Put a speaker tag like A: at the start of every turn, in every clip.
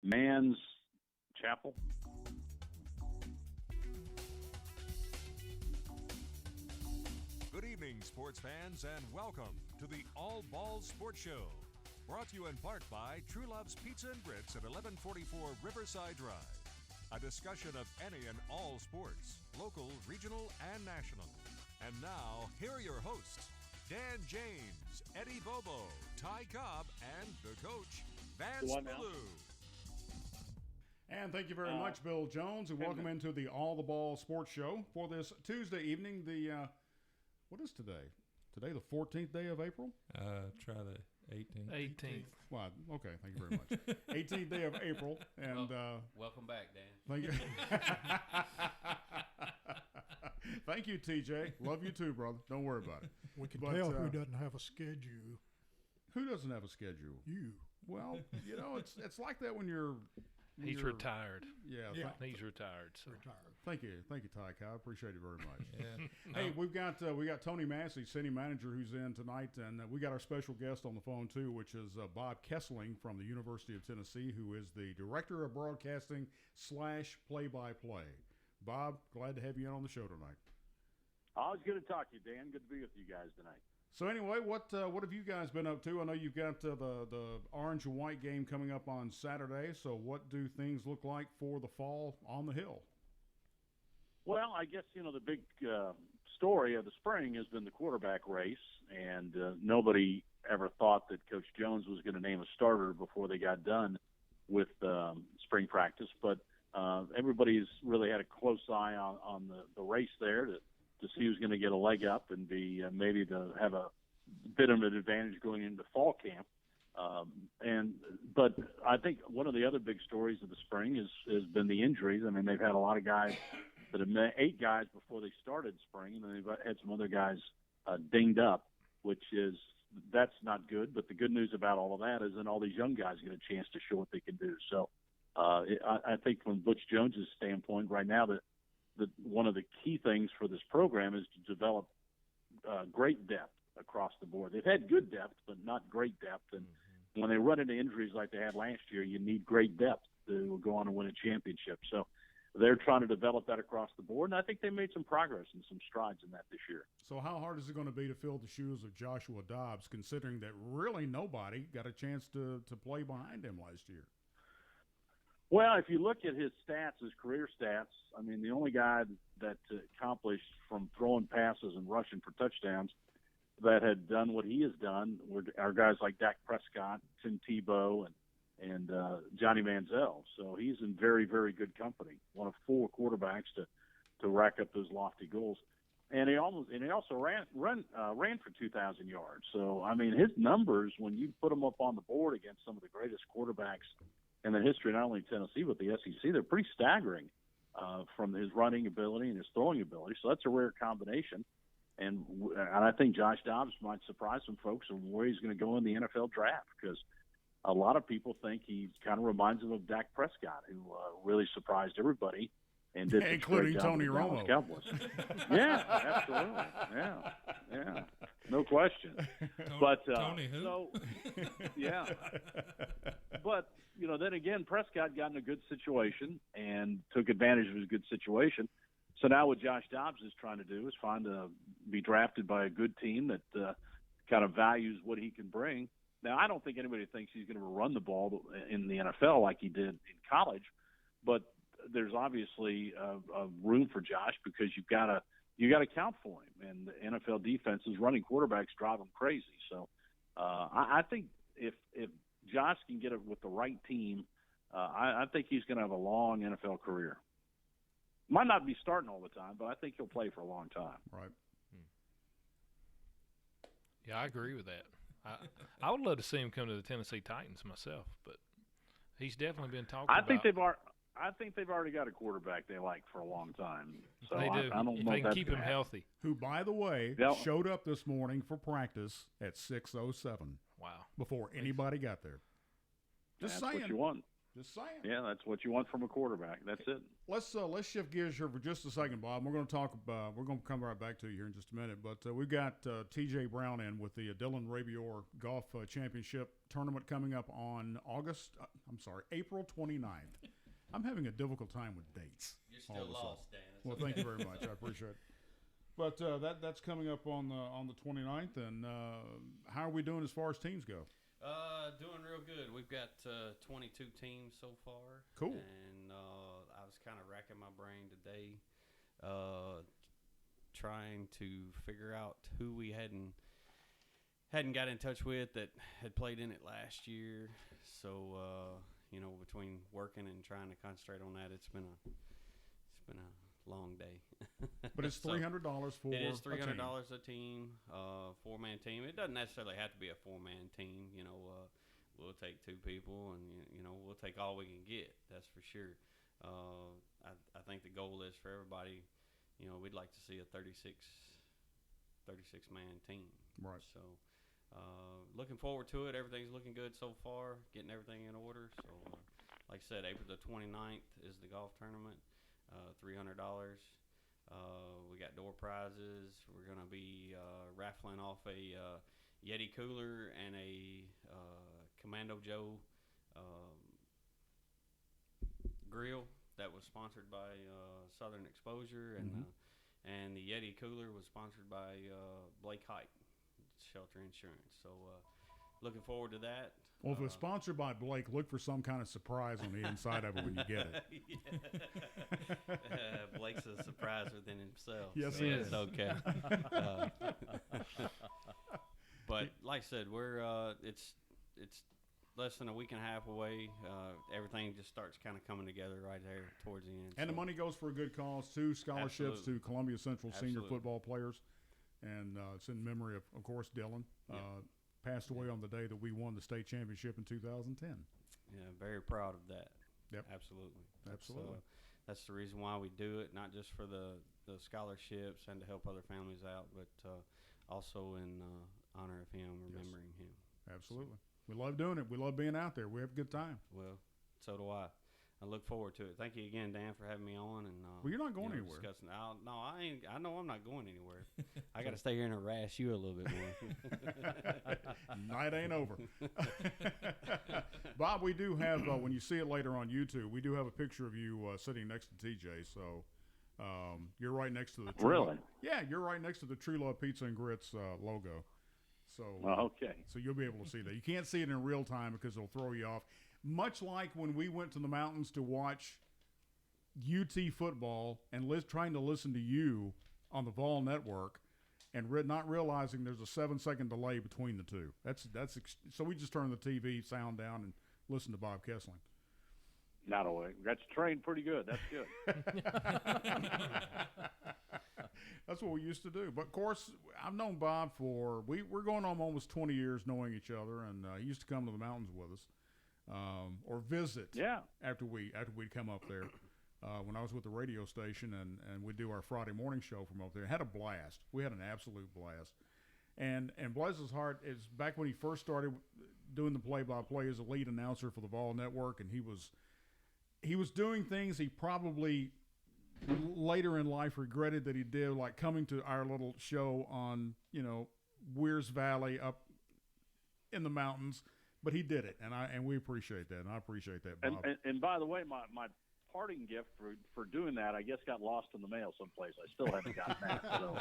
A: Man's Chapel.
B: Good evening, sports fans, and welcome to the All Balls Sports Show. Brought to you in part by True Love's Pizza and Grits at 1144 Riverside Drive. A discussion of any and all sports, local, regional, and national. And now, here are your hosts, Dan James, Eddie Bobo, Ty Cobb, and the coach, Vance Ballou.
C: And thank you very much, Bill Jones, and welcome into the All the Ball Sports Show for this Tuesday evening. What is today? Today, the 14th day of April?
D: Try the 18th.
E: 18th.
C: Well, okay, thank you very much. 18th day of April. And
E: welcome back, Dan.
C: Thank you. Thank you, TJ. Love you too, brother. Don't worry about it.
F: We can tell who doesn't have a schedule.
C: Who doesn't have a schedule?
F: You.
C: Well, it's like that when you're...
E: He's retired.
C: Yeah.
E: He's retired. So.
C: Thank you, Ty. I appreciate it very much.
D: Yeah.
C: Hey, we got Tony Massey, city manager, who's in tonight, and we got our special guest on the phone too, which is Bob Kesling from the University of Tennessee, who is the director of broadcasting / play-by-play. Bob, glad to have you in on the show tonight.
A: Always good to talk to you, Dan. Good to be with you guys tonight.
C: So anyway, what have you guys been up to? I know you've got the orange and white game coming up on Saturday. So what do things look like for the fall on the Hill?
A: Well, I guess the big story of the spring has been the quarterback race, and nobody ever thought that Coach Jones was going to name a starter before they got done with spring practice. But everybody's really had a close eye on the race there to see who's going to get a leg up and be maybe to have a bit of an advantage going into fall camp. But I think one of the other big stories of the spring has been the injuries. I mean, they've had a lot of guys that have met 8 guys before they started spring, and then they've had some other guys dinged up, that's not good. But the good news about all of that is then all these young guys get a chance to show what they can do. So I think from Butch Jones's standpoint right now, that one of the key things for this program is to develop great depth across the board. They've had good depth, but not great depth. And when they run into injuries like they had last year, you need great depth to go on and win a championship. So they're trying to develop that across the board, and I think they made some progress and some strides in that this year.
C: So how hard is it going to be to fill the shoes of Joshua Dobbs, considering that really nobody got a chance to play behind him last year?
A: Well, if you look at his stats, his career stats, I mean, the only guy that accomplished from throwing passes and rushing for touchdowns that had done what he has done are guys like Dak Prescott, Tim Tebow, and Johnny Manziel. So he's in very, very good company. One of 4 quarterbacks to rack up those lofty goals. And he also ran for 2,000 yards. So I mean, his numbers, when you put them up on the board against some of the greatest quarterbacks in the history, not only Tennessee but the SEC, they're pretty staggering from his running ability and his throwing ability. So that's a rare combination. And I think Josh Dobbs might surprise some folks on where he's going to go in the NFL draft, because a lot of people think he kind of reminds them of Dak Prescott, who really surprised everybody and did
C: including Tony Romo.
A: Cowboys. Yeah, absolutely. Yeah, no question.
D: Tony who?
A: So, yeah. But then again, Prescott got in a good situation and took advantage of his good situation. So now what Josh Dobbs is trying to do is be drafted by a good team that kind of values what he can bring. Now, I don't think anybody thinks he's going to run the ball in the NFL like he did in college, but there's obviously a room for Josh, because you got to count for him, and the NFL defenses running quarterbacks drive them crazy. So I think if Josh can get it with the right team, I think he's going to have a long NFL career. Might not be starting all the time, but I think he'll play for a long time.
C: Right.
E: Yeah, I agree with that. I would love to see him come to the Tennessee Titans myself, but he's definitely been talked about.
A: I think they've already got a quarterback they like for a long time. So
E: they do.
A: I don't know
E: they
A: if
E: can keep him healthy.
C: Who, by the way, showed up this morning for practice at 6:07.
E: Wow.
C: Before anybody got there. Just
A: That's
C: saying.
A: what you want.
C: Just saying.
A: Yeah, that's what you want from a quarterback. That's it.
C: Let's shift gears here for just a second, Bob. We're going to talk about. We're going to come right back to you here in just a minute. But we've got T.J. Brown in with the Dylan Rebeor Golf Championship tournament coming up on April 29th. I'm having a difficult time with dates.
G: You're still lost, Dan.
C: Well, thank you very much. I appreciate it. But that's coming up on the 29th. And how are we doing as far as teams go?
G: Doing real good. We've got 22 teams so far.
C: Cool.
G: And I was kind of racking my brain today, trying to figure out who we hadn't got in touch with that had played in it last year. So between working and trying to concentrate on that, it's been a long day.
C: But it's $300 for
G: it is $300
C: a
G: team, 4-man team. It doesn't necessarily have to be a 4-man team. We'll take 2 people, and we'll take all we can get. That's for sure. I think the goal is for everybody. We'd like to see a 36-man team.
C: Right.
G: So, looking forward to it. Everything's looking good so far. Getting everything in order. So, like I said, April the 29th is the golf tournament. $300. We got door prizes. We're going to be raffling off a Yeti cooler and a Commando Joe grill that was sponsored by Southern Exposure, and the Yeti cooler was sponsored by Blake Height Shelter Insurance. So looking forward to that.
C: Well, if it's sponsored by Blake, look for some kind of surprise on the inside of it when you get
G: it. Blake's a surprise within himself.
C: Yes,
G: so
C: he
G: it's
C: is.
G: Okay. But like I said, we're it's less than a week and a half away. Everything just starts kind of coming together right there towards the end.
C: And the money goes for a good cause, too. Scholarships
G: Absolutely.
C: to Columbia Central senior
G: Absolutely.
C: football players. And it's in memory of course, Dylan. Passed away on the day that we won the state championship in 2010.
G: Yeah, very proud of that.
C: Yep.
G: Absolutely. That's the reason why we do it, not just for the scholarships and to help other families out, but also in honor of him, remembering him.
C: Absolutely. We love doing it. We love being out there. We have a good time.
G: Well, so do I. I look forward to it. Thank you again, Dan, for having me on. And
C: well, you're not going anywhere.
G: Discussing. No, I ain't. I know I'm not going anywhere. I got to stay here and harass you a little bit more.
C: Night ain't over. Bob, we do have, when you see it later on YouTube, we do have a picture of you sitting next to TJ. So you're right next to the True
A: Really?
C: Love, yeah, you're right next to the True Love Pizza and Grits logo. So
A: okay.
C: So you'll be able to see that. You can't see it in real time because it'll throw you off. Much like when we went to the mountains to watch UT football and trying to listen to you on the Vol Network and not realizing there's a 7-second delay between the two. So we just turned the TV sound down and listened to Bob Kesling.
A: Not a way. Got you trained pretty good. That's good.
C: That's what we used to do. But, of course, I've known Bob we're going on almost 20 years knowing each other, and he used to come to the mountains with us. Or visit after we'd come up there when I was with the radio station and we'd do our Friday morning show from up there. Had a blast. We had an absolute blast. And bless his heart, is back when he first started doing the play-by-play as a lead announcer for the Vol Network, and he was doing things he probably later in life regretted that he did, like coming to our little show on, Weirs Valley up in the mountains. But he did it, and we appreciate that, and I appreciate that, Bob.
A: And by the way, my parting gift for doing that, I guess, got lost in the mail someplace. I still haven't gotten that, so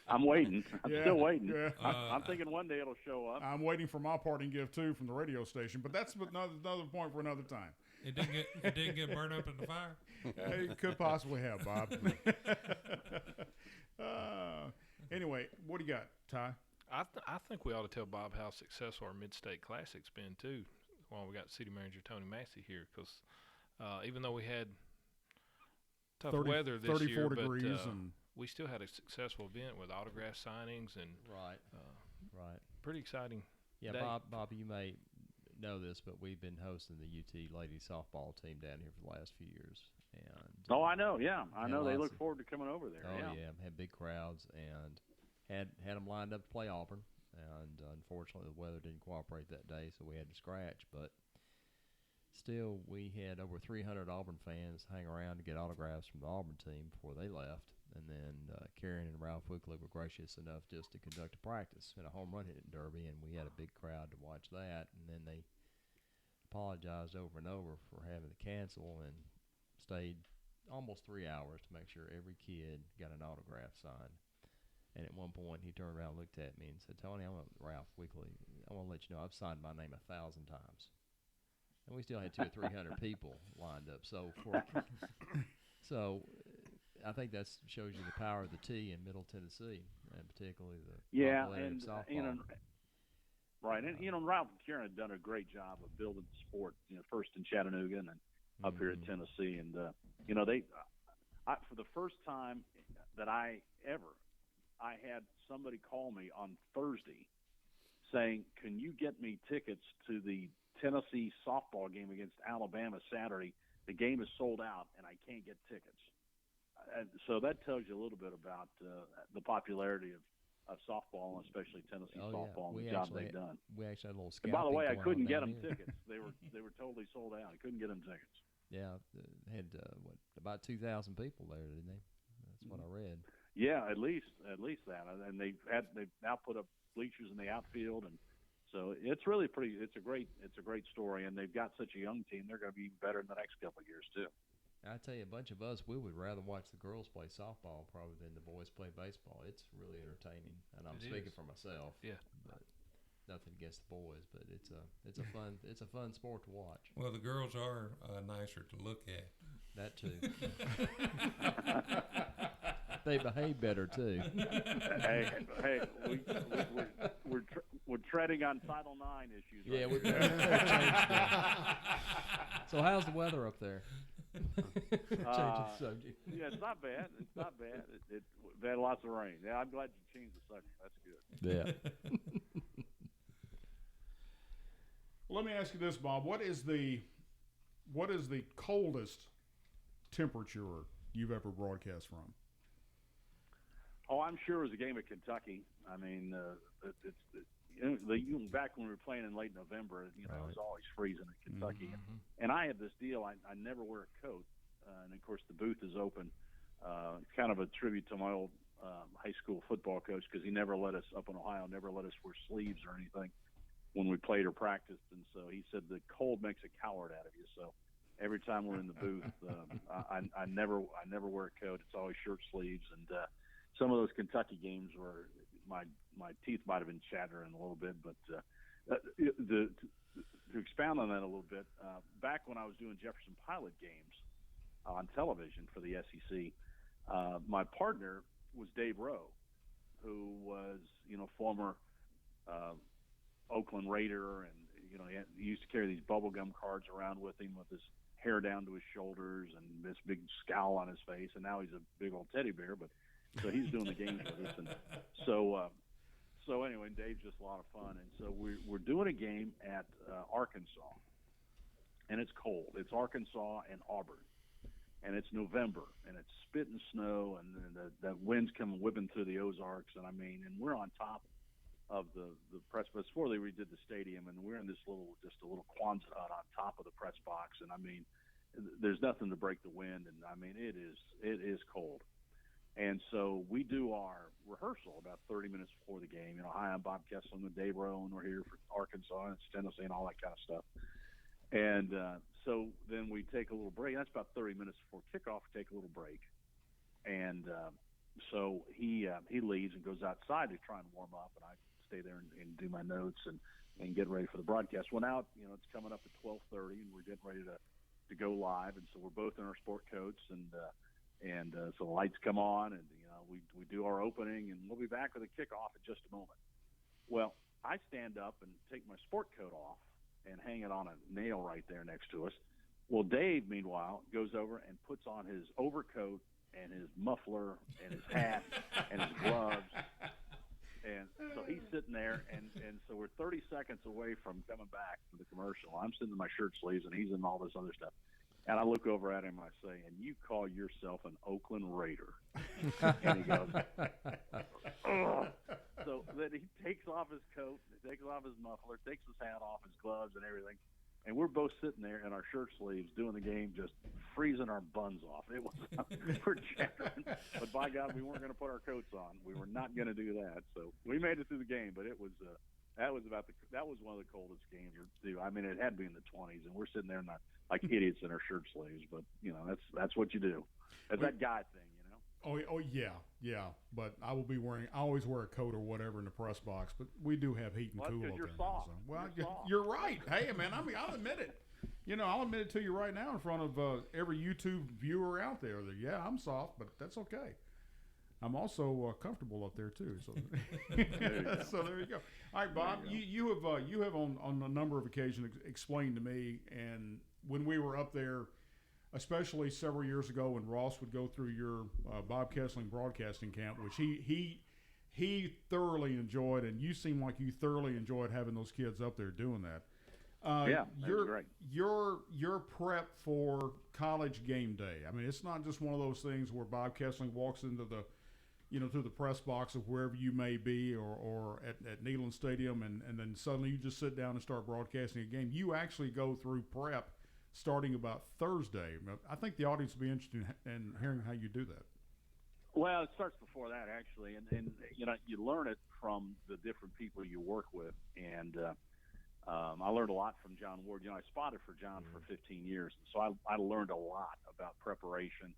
A: I'm waiting. I'm still waiting.
C: Yeah.
A: I'm thinking one day it'll show up.
C: I'm waiting for my parting gift too from the radio station, but that's another point for another time.
D: It didn't get burned up in the fire.
C: It could possibly have, Bob. Anyway, what do you got, Ty?
E: I think we ought to tell Bob how successful our Mid-State Classic's been, too, while we got City Manager Tony Massey here, because even though we had tough weather this
C: 34
E: year,
C: degrees
E: but
C: and
E: we still had a successful event with autograph signings and
H: right.
E: pretty exciting
H: Yeah,
E: day.
H: Bob, you may know this, but we've been hosting the UT ladies softball team down here for the last few years. And
A: I know. Yeah, I know. They look
H: of,
A: forward to coming over there.
H: Oh yeah, had big crowds and had them lined up to play Auburn, and unfortunately the weather didn't cooperate that day, so we had to scratch. But still, we had over 300 Auburn fans hang around to get autographs from the Auburn team before they left. And then Karen and Ralph Wickler were gracious enough just to conduct a practice and a home run hitting derby, and we had a big crowd to watch that. And then they apologized over and over for having to cancel and stayed almost 3 hours to make sure every kid got an autograph signed. And at one point, he turned around and looked at me and said, "Tony, Ralph Wickler, I want to let you know I've signed my name 1,000 times." And we still had 200 or 300 people lined up. So I think that shows you the power of the T in Middle Tennessee, and particularly the popularity of softball.
A: Right, and Ralph and Karen have done a great job of building the sport. First in Chattanooga and then up here at Tennessee, and for the first time that I had somebody call me on Thursday saying, "Can you get me tickets to the Tennessee softball game against Alabama Saturday? The game is sold out, and I can't get tickets." So that tells you a little bit about the popularity of softball, and especially Tennessee softball, and the job they've done.
H: We actually had a little
A: And
H: scouting.
A: by the way, I couldn't get them
H: here.
A: tickets. They were totally sold out. I couldn't get them tickets.
H: Yeah, they had about 2,000 people there, didn't they? That's what I read.
A: Yeah, at least that. And they've now put up bleachers in the outfield, and so it's really it's a great story. And they've got such a young team; they're going to be even better in the next couple of years too.
H: I tell you, a bunch of us, we would rather watch the girls play softball probably than the boys play baseball. It's really entertaining, and I'm speaking for myself.
E: Yeah.
H: But nothing against the boys, but it's a fun sport to watch.
D: Well, the girls are nicer to look at.
H: That too. They behave better too.
A: Hey, we're treading on Title IX issues.
H: Yeah,
A: right
H: we
A: here.
H: better change that. So how's the weather up there? Change the subject.
A: Yeah, it's not bad. It's not bad. We've had lots of rain. Yeah, I'm glad you changed the subject. That's good.
H: Yeah.
C: Let me ask you this, Bob. What is the coldest temperature you've ever broadcast from?
A: Oh, I'm sure it was a game at Kentucky. I mean, back when we were playing in late November, it was always freezing at Kentucky.
H: Mm-hmm.
A: And I had this deal. I never wear a coat. And, of course, the booth is open. It's kind of a tribute to my old high school football coach, because he never let us, up in Ohio, never let us wear sleeves or anything when we played or practiced. And so he said the cold makes a coward out of you. So every time we're in the booth, I never wear a coat. It's always shirt sleeves. And some of those Kentucky games were my teeth might have been chattering a little bit, but to expound on that a little bit, back when I was doing Jefferson Pilot games on television for the SEC, my partner was Dave Rowe, who was former Oakland Raider, and he used to carry these bubblegum cards around with him with his hair down to his shoulders and this big scowl on his face, and now he's a big old teddy bear, but so he's doing the games with us. And so anyway, Dave's just a lot of fun. And so we're doing a game at Arkansas, and it's cold. It's Arkansas and Auburn, and it's November, and it's spitting snow, and the wind's coming whipping through the Ozarks. And we're on top of the press box. Before they redid the stadium, and we're in this little Quonset hut on top of the press box. And there's nothing to break the wind, and it is cold. And so we do our rehearsal about 30 minutes before the game. Hi, I'm Bob Kesling with Dave Rowe, and we're here for Arkansas and Tennessee and all that kind of stuff. And so then we take a little break. That's about 30 minutes before kickoff. We take a little break. And so he leaves and goes outside to try and warm up, and I stay there and do my notes and get ready for the broadcast. Well, now it's coming up at 12:30, and we're getting ready to go live. And so we're both in our sport coats, and so the lights come on, and we do our opening, and we'll be back with a kickoff in just a moment. Well, I stand up and take my sport coat off and hang it on a nail right there next to us. Well, Dave, meanwhile, goes over and puts on his overcoat and his muffler and his hat and his gloves. And so he's sitting there, and so we're 30 seconds away from coming back from the commercial. I'm sitting in my shirt sleeves, and he's in all this other stuff. And I look over at him and I say, "And you call yourself an Oakland Raider?" And he goes, "Ugh." So then he takes off his coat, takes off his muffler, takes his hat off, his gloves and everything. and we're both sitting there in our shirt sleeves doing the game, just freezing our buns off. It was we're chattering, but by God, we weren't going to put our coats on. We were not going to do that. So we made it through the game, but it was that was one of the coldest games to do. I mean, it had to be in the 20s, and we're sitting there like idiots in our shirt sleeves. But that's what you do. It's that guy thing.
C: Oh yeah. But I always wear a coat or whatever in the press box. But we do have heat and cool up there.
A: Soft.
C: So. Well,
A: you're soft.
C: You're right. Hey, man, I'll admit it. I'll admit it to you right now in front of every YouTube viewer out there that I'm soft, but that's okay. I'm also comfortable up there too. So, so there you go. All right, Bob, you have on a number of occasions explained to me, and when we were up there, especially several years ago when Ross would go through your Bob Kesling broadcasting camp, which he thoroughly enjoyed, and you seem like you thoroughly enjoyed having those kids up there doing that.
A: That was great.
C: Your prep for college game day. I mean, it's not just one of those things where Bob Kesling walks into the to the press box of wherever you may be or at Neyland Stadium and then suddenly you just sit down and start broadcasting a game. You actually go through prep starting about Thursday. I think the audience will be interested in hearing how you do that.
A: Well, it starts before that, actually, and you learn it from the different people you work with, and I learned a lot from John Ward. I spotted for John for 15 years, so I learned a lot about preparation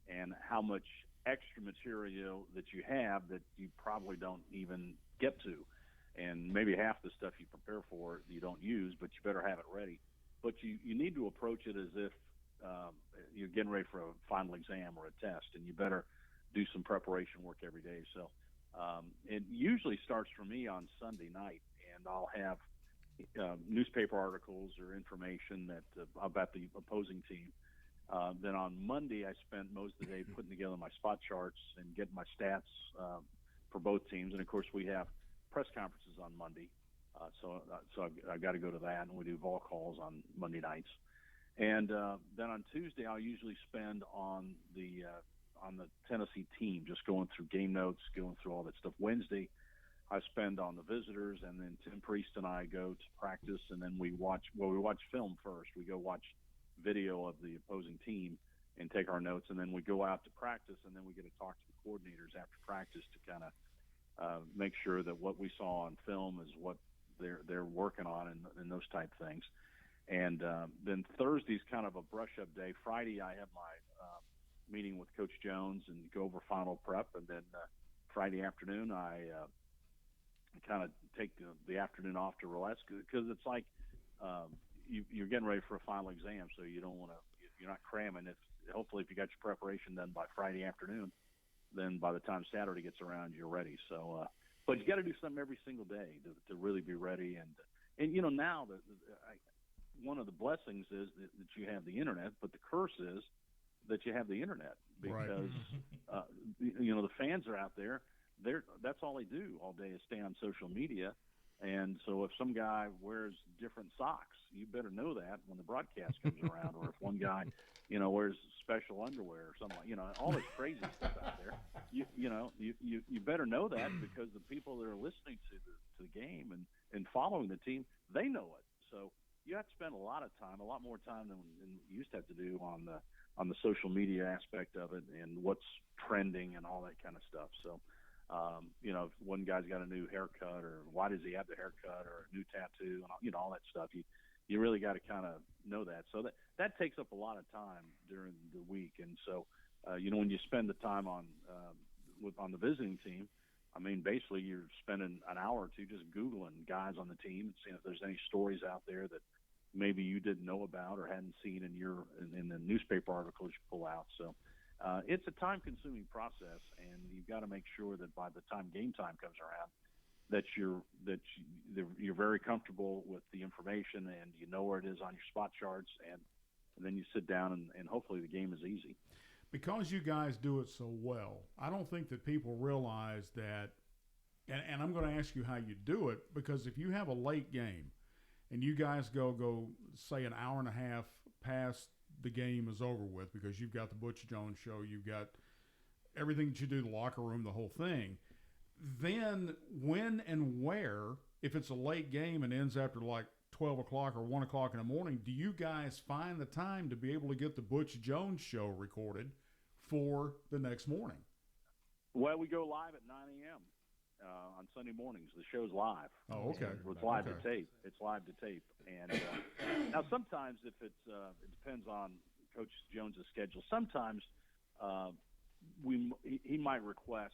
A: and how much extra material that you have that you probably don't even get to, and maybe half the stuff you prepare for you don't use, but you better have it ready. But you need to approach it as if you're getting ready for a final exam or a test, and you better do some preparation work every day. So it usually starts for me on Sunday night, and I'll have newspaper articles or information about the opposing team. Then on Monday, I spent most of the day putting together my spot charts and getting my stats for both teams. And, of course, we have press conferences on Monday. So I got to go to that, and we do vol calls on Monday nights. And then on Tuesday, I'll usually spend on the Tennessee team, just going through game notes, going through all that stuff. Wednesday, I spend on the visitors, and then Tim Priest and I go to practice, and then we watch film first. We go watch video of the opposing team and take our notes, and then we go out to practice, and then we get to talk to the coordinators after practice to kind of make sure that what we saw on film is what they're working on and those type things. And then Thursday's kind of a brush-up day. Friday I have my meeting with Coach Jones and go over final prep, and then Friday afternoon I kind of take the afternoon off to relax because it's like you're getting ready for a final exam, so you're not cramming. Hopefully if you got your preparation done by Friday afternoon, then by the time Saturday gets around, you're ready. So, but you got to do something every single day to really be ready. And now one of the blessings is that you have the internet, but the curse is that you have the internet because the fans are out there. That's all they do all day is stay on social media. And so if some guy wears different socks, you better know that when the broadcast comes around. Or if one guy, wears special underwear or something, all this crazy stuff out there. You better know that because the people that are listening to the game and following the team, they know it. So you have to spend a lot more time than you used to have to do on the social media aspect of it and what's trending and all that kind of stuff. So. If one guy's got a new haircut or why does he have the haircut or a new tattoo and all that stuff, you really got to kind of know that. So that takes up a lot of time during the week. And so, when you spend the time on the visiting team, I mean, basically you're spending an hour or two just Googling guys on the team and seeing if there's any stories out there that maybe you didn't know about or hadn't seen in the newspaper articles you pull out. So, it's a time-consuming process, and you've got to make sure that by the time game time comes around, that you're very comfortable with the information and you know where it is on your spot charts, and then you sit down and hopefully the game is easy.
C: Because you guys do it so well, I don't think that people realize that. And I'm going to ask you how you do it, because if you have a late game, and you guys go say an hour and a half past the game is over with because you've got the Butch Jones show, you've got everything that you do, the locker room, the whole thing. Then when and where, if it's a late game and ends after like 12 o'clock or 1 o'clock in the morning, do you guys find the time to be able to get the Butch Jones show recorded for the next morning?
A: Well, we go live at 9 a.m. On Sunday mornings. The show's live.
C: Oh, okay.
A: It's live to tape. It's live to tape. And now sometimes if it depends on Coach Jones's schedule. Sometimes he might request,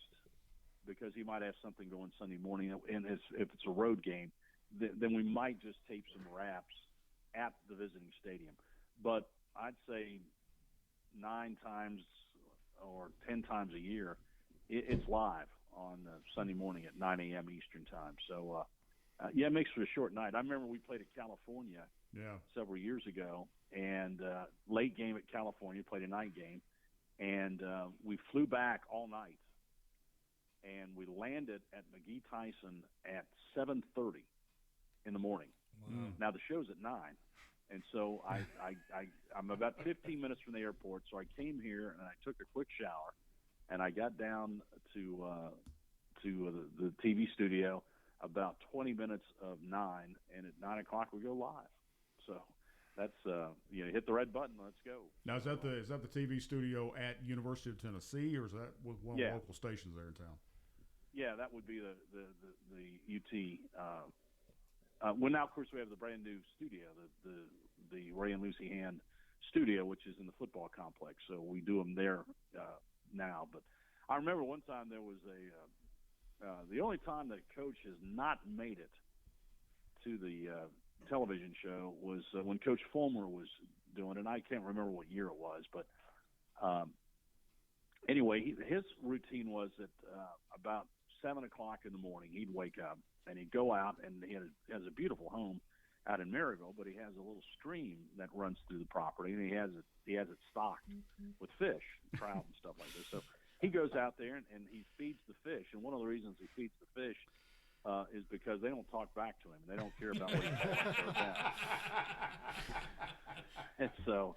A: because he might have something going Sunday morning, and if it's a road game, then we might just tape some wraps at the visiting stadium. But I'd say 9 times or 10 times a year, it's live on Sunday morning at 9 a.m. Eastern time. So, it makes for a short night. I remember we played at California several years ago, and late game at California, played a night game, and we flew back all night, and we landed at McGee Tyson at 7:30 in the morning.
D: Wow.
A: Now, the show's at 9. And so I'm about 15 minutes from the airport, so I came here and I took a quick shower, and I got down to the TV studio about 20 minutes of 9, and at 9 o'clock we go live. So that's hit the red button, let's go.
C: Now is that the TV studio at University of Tennessee, or is that with one of the local stations there in town?
A: Yeah, that would be the UT. Well, now of course we have the brand new studio, the Ray and Lucy Hand studio, which is in the football complex. So we do them there now. But I remember one time there was the only time that Coach has not made it to the television show was when Coach Fulmer was doing it. And I can't remember what year it was, but anyway, his routine was that about 7 o'clock in the morning, he'd wake up and he'd go out, and he has a beautiful home out in Maryville, but he has a little stream that runs through the property, and he has it stocked with fish, trout and stuff like this. So he goes out there and he feeds the fish, and one of the reasons he feeds the fish is because they don't talk back to him. They don't care about what he says. And so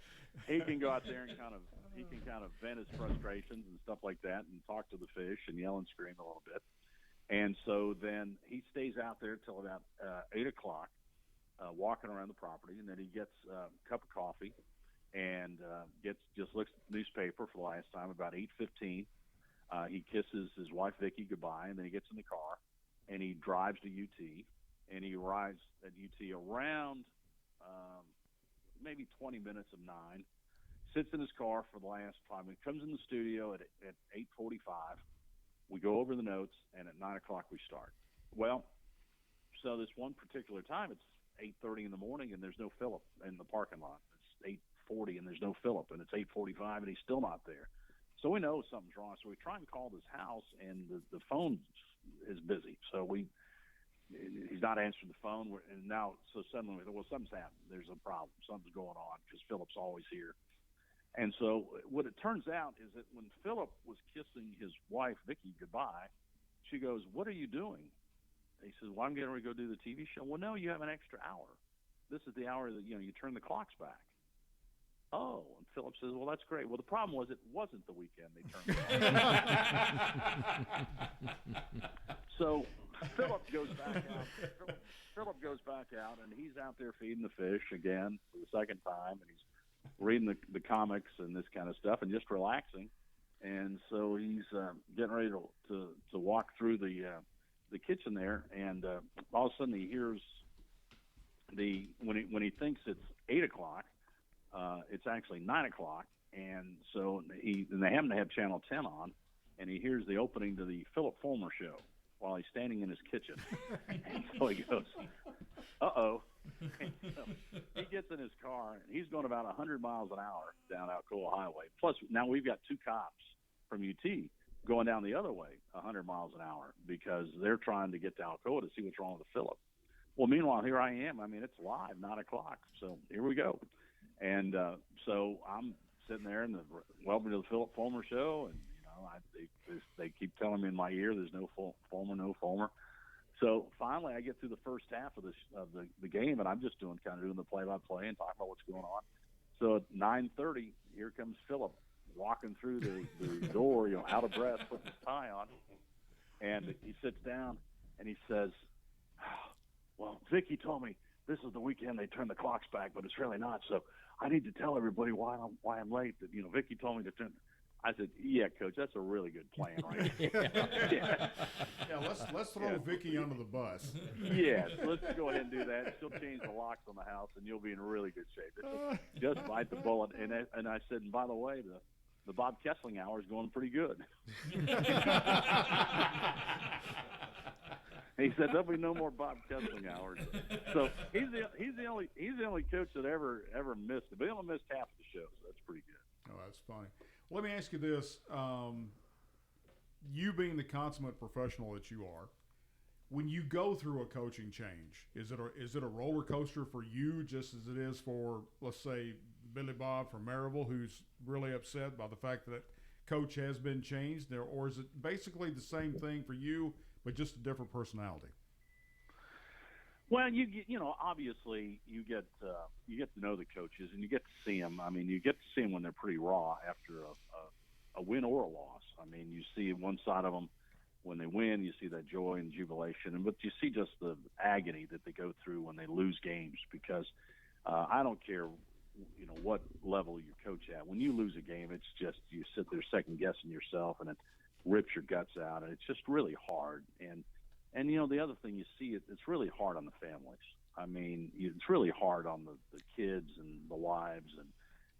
A: he can go out there and kind of vent his frustrations and stuff like that, and talk to the fish and yell and scream a little bit. And so then he stays out there till about 8 o'clock, walking around the property, and then he gets a cup of coffee and just looks at the newspaper for the last time about 8:15. He kisses his wife Vicky goodbye, and then he gets in the car and he drives to UT, and he arrives at UT around maybe 20 minutes of 9. Sits in his car for the last 5 minutes. Comes in the studio at 8:45. We go over the notes, and at 9 o'clock we start. Well, so this one particular time, it's 8:30 in the morning, and there's no Phillip in the parking lot. It's 8:40, and there's no Phillip, and it's 8:45, and he's still not there. So we know something's wrong. So we try and call this house, and the phone is busy. So he's not answering the phone, and now so suddenly we thought, well, something's happened. There's a problem. Something's going on because Phillip's always here. And so what it turns out is that when Phillip was kissing his wife, Vicky, goodbye, she goes, "What are you doing?" And he says, "Well, I'm getting ready to go do the TV show." "Well, no, you have an extra hour. This is the hour that, you turn the clocks back." "Oh," and Phillip says, "Well, that's great." Well, the problem was it wasn't the weekend they turned the clocks. So Phillip goes back out. Phillip goes back out, and he's out there feeding the fish again for the second time, and he's reading the comics and this kind of stuff and just relaxing. And so he's getting ready to walk through the kitchen there, and all of a sudden he hears when he thinks it's 8 o'clock, it's actually 9 o'clock, and so they happen to have Channel 10 on, and he hears the opening to the Phillip Fulmer show while he's standing in his kitchen. And so he goes, "Uh-oh." And so he gets in his car, and he's going about 100 miles an hour down Alcoa Highway. Plus, now we've got 2 cops from UT going down the other way 100 miles an hour because they're trying to get to Alcoa to see what's wrong with Phillip. Well, meanwhile, here I am. I mean, it's live, 9 o'clock. So here we go. And so I'm sitting there in the welcome to the Phillip Fulmer show, and they keep telling me in my ear there's no Fulmer, no Fulmer. So finally, I get through the first half of the game, and I'm just doing the play-by-play and talking about what's going on. So at 9:30, here comes Phillip walking through the door, out of breath, putting his tie on, and he sits down and he says, "Well, Vicky told me this is the weekend they turn the clocks back, but it's really not. So I need to tell everybody why I'm late. That Vicky told me to turn. I said, yeah, Coach, that's a really good plan, right?
C: Yeah, let's throw Vicky under the bus.
A: Yes, let's go ahead and do that. She'll change the locks on the house, and you'll be in really good shape. Just bite the bullet. And I said, and by the way, the Bob Kesling hour is going pretty good. He said there'll be no more Bob Kesling hours. So he's the only coach that ever missed it. But he only missed half of the show, so that's pretty good.
C: Oh, that's funny. Let me ask you this: you being the consummate professional that you are, when you go through a coaching change, is it a roller coaster for you, just as it is for, let's say, Billy Bob from Maryville, who's really upset by the fact that coach has been changed, or is it basically the same thing for you, but just a different personality?
A: Well, obviously you get to know the coaches and you get to see them. I mean, you get to see them when they're pretty raw after a win or a loss. I mean, you see one side of them when they win, you see that joy and jubilation, but you see just the agony that they go through when they lose games. Because I don't care, what level you coach at. When you lose a game, it's just you sit there second guessing yourself, and it rips your guts out, and it's just really hard. And the other thing you see, it's really hard on the families. I mean, it's really hard on the kids and the wives, and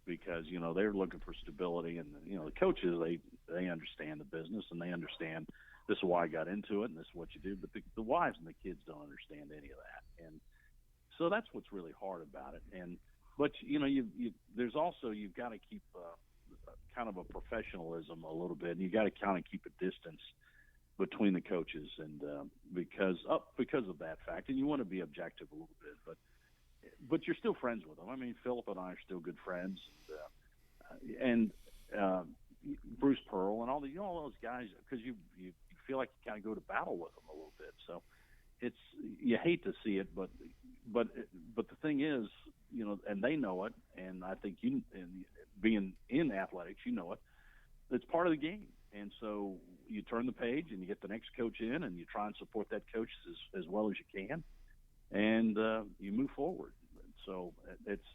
A: because they're looking for stability, and the coaches they understand the business, and they understand this is why I got into it, and this is what you do. But the wives and the kids don't understand any of that, and so that's what's really hard about it. But there's also, you've got to keep kind of a professionalism a little bit, and you got to kind of keep a distance between the coaches, and because of that fact, and you want to be objective a little bit, but you're still friends with them. I mean, Philip and I are still good friends, and Bruce Pearl and all those guys, because you feel like you kind of go to battle with them a little bit. So you hate to see it, but the thing is, and they know it, and I think and being in athletics, it. It's part of the game. And so you turn the page and you get the next coach in, and you try and support that coach as well as you can, and you move forward. So it's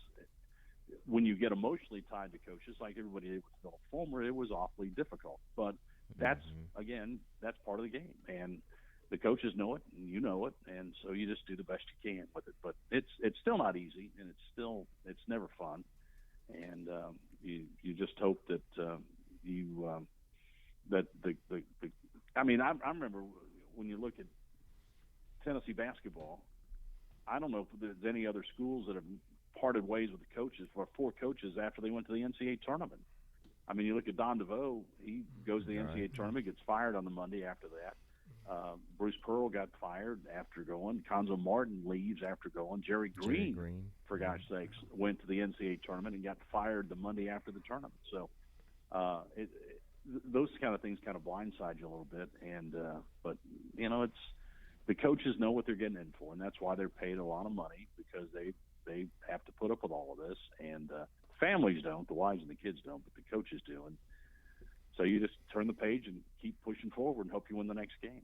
A: when you get emotionally tied to coaches, like everybody did with Philip Fulmer, it was awfully difficult. But that's part of the game, and the coaches know it, and you know it, and so you just do the best you can with it. But it's still not easy, and it's never fun, and you just hope that I remember when you look at Tennessee basketball, I don't know if there's any other schools that have parted ways with the coaches, for 4 coaches after they went to the NCAA tournament. I mean, you look at Don DeVoe, he goes to the NCAA tournament, gets fired on the Monday after that. Bruce Pearl got fired after going. Conzo Martin leaves after going. Jerry Green, for gosh sakes, went to the NCAA tournament and got fired the Monday after the tournament. So those kind of things kind of blindside you a little bit. And but it's the coaches know what they're getting in for, and that's why they're paid a lot of money, because they have to put up with all of this. And families don't, the wives and the kids don't, but the coaches do. And so you just turn the page and keep pushing forward and hope you win the next game.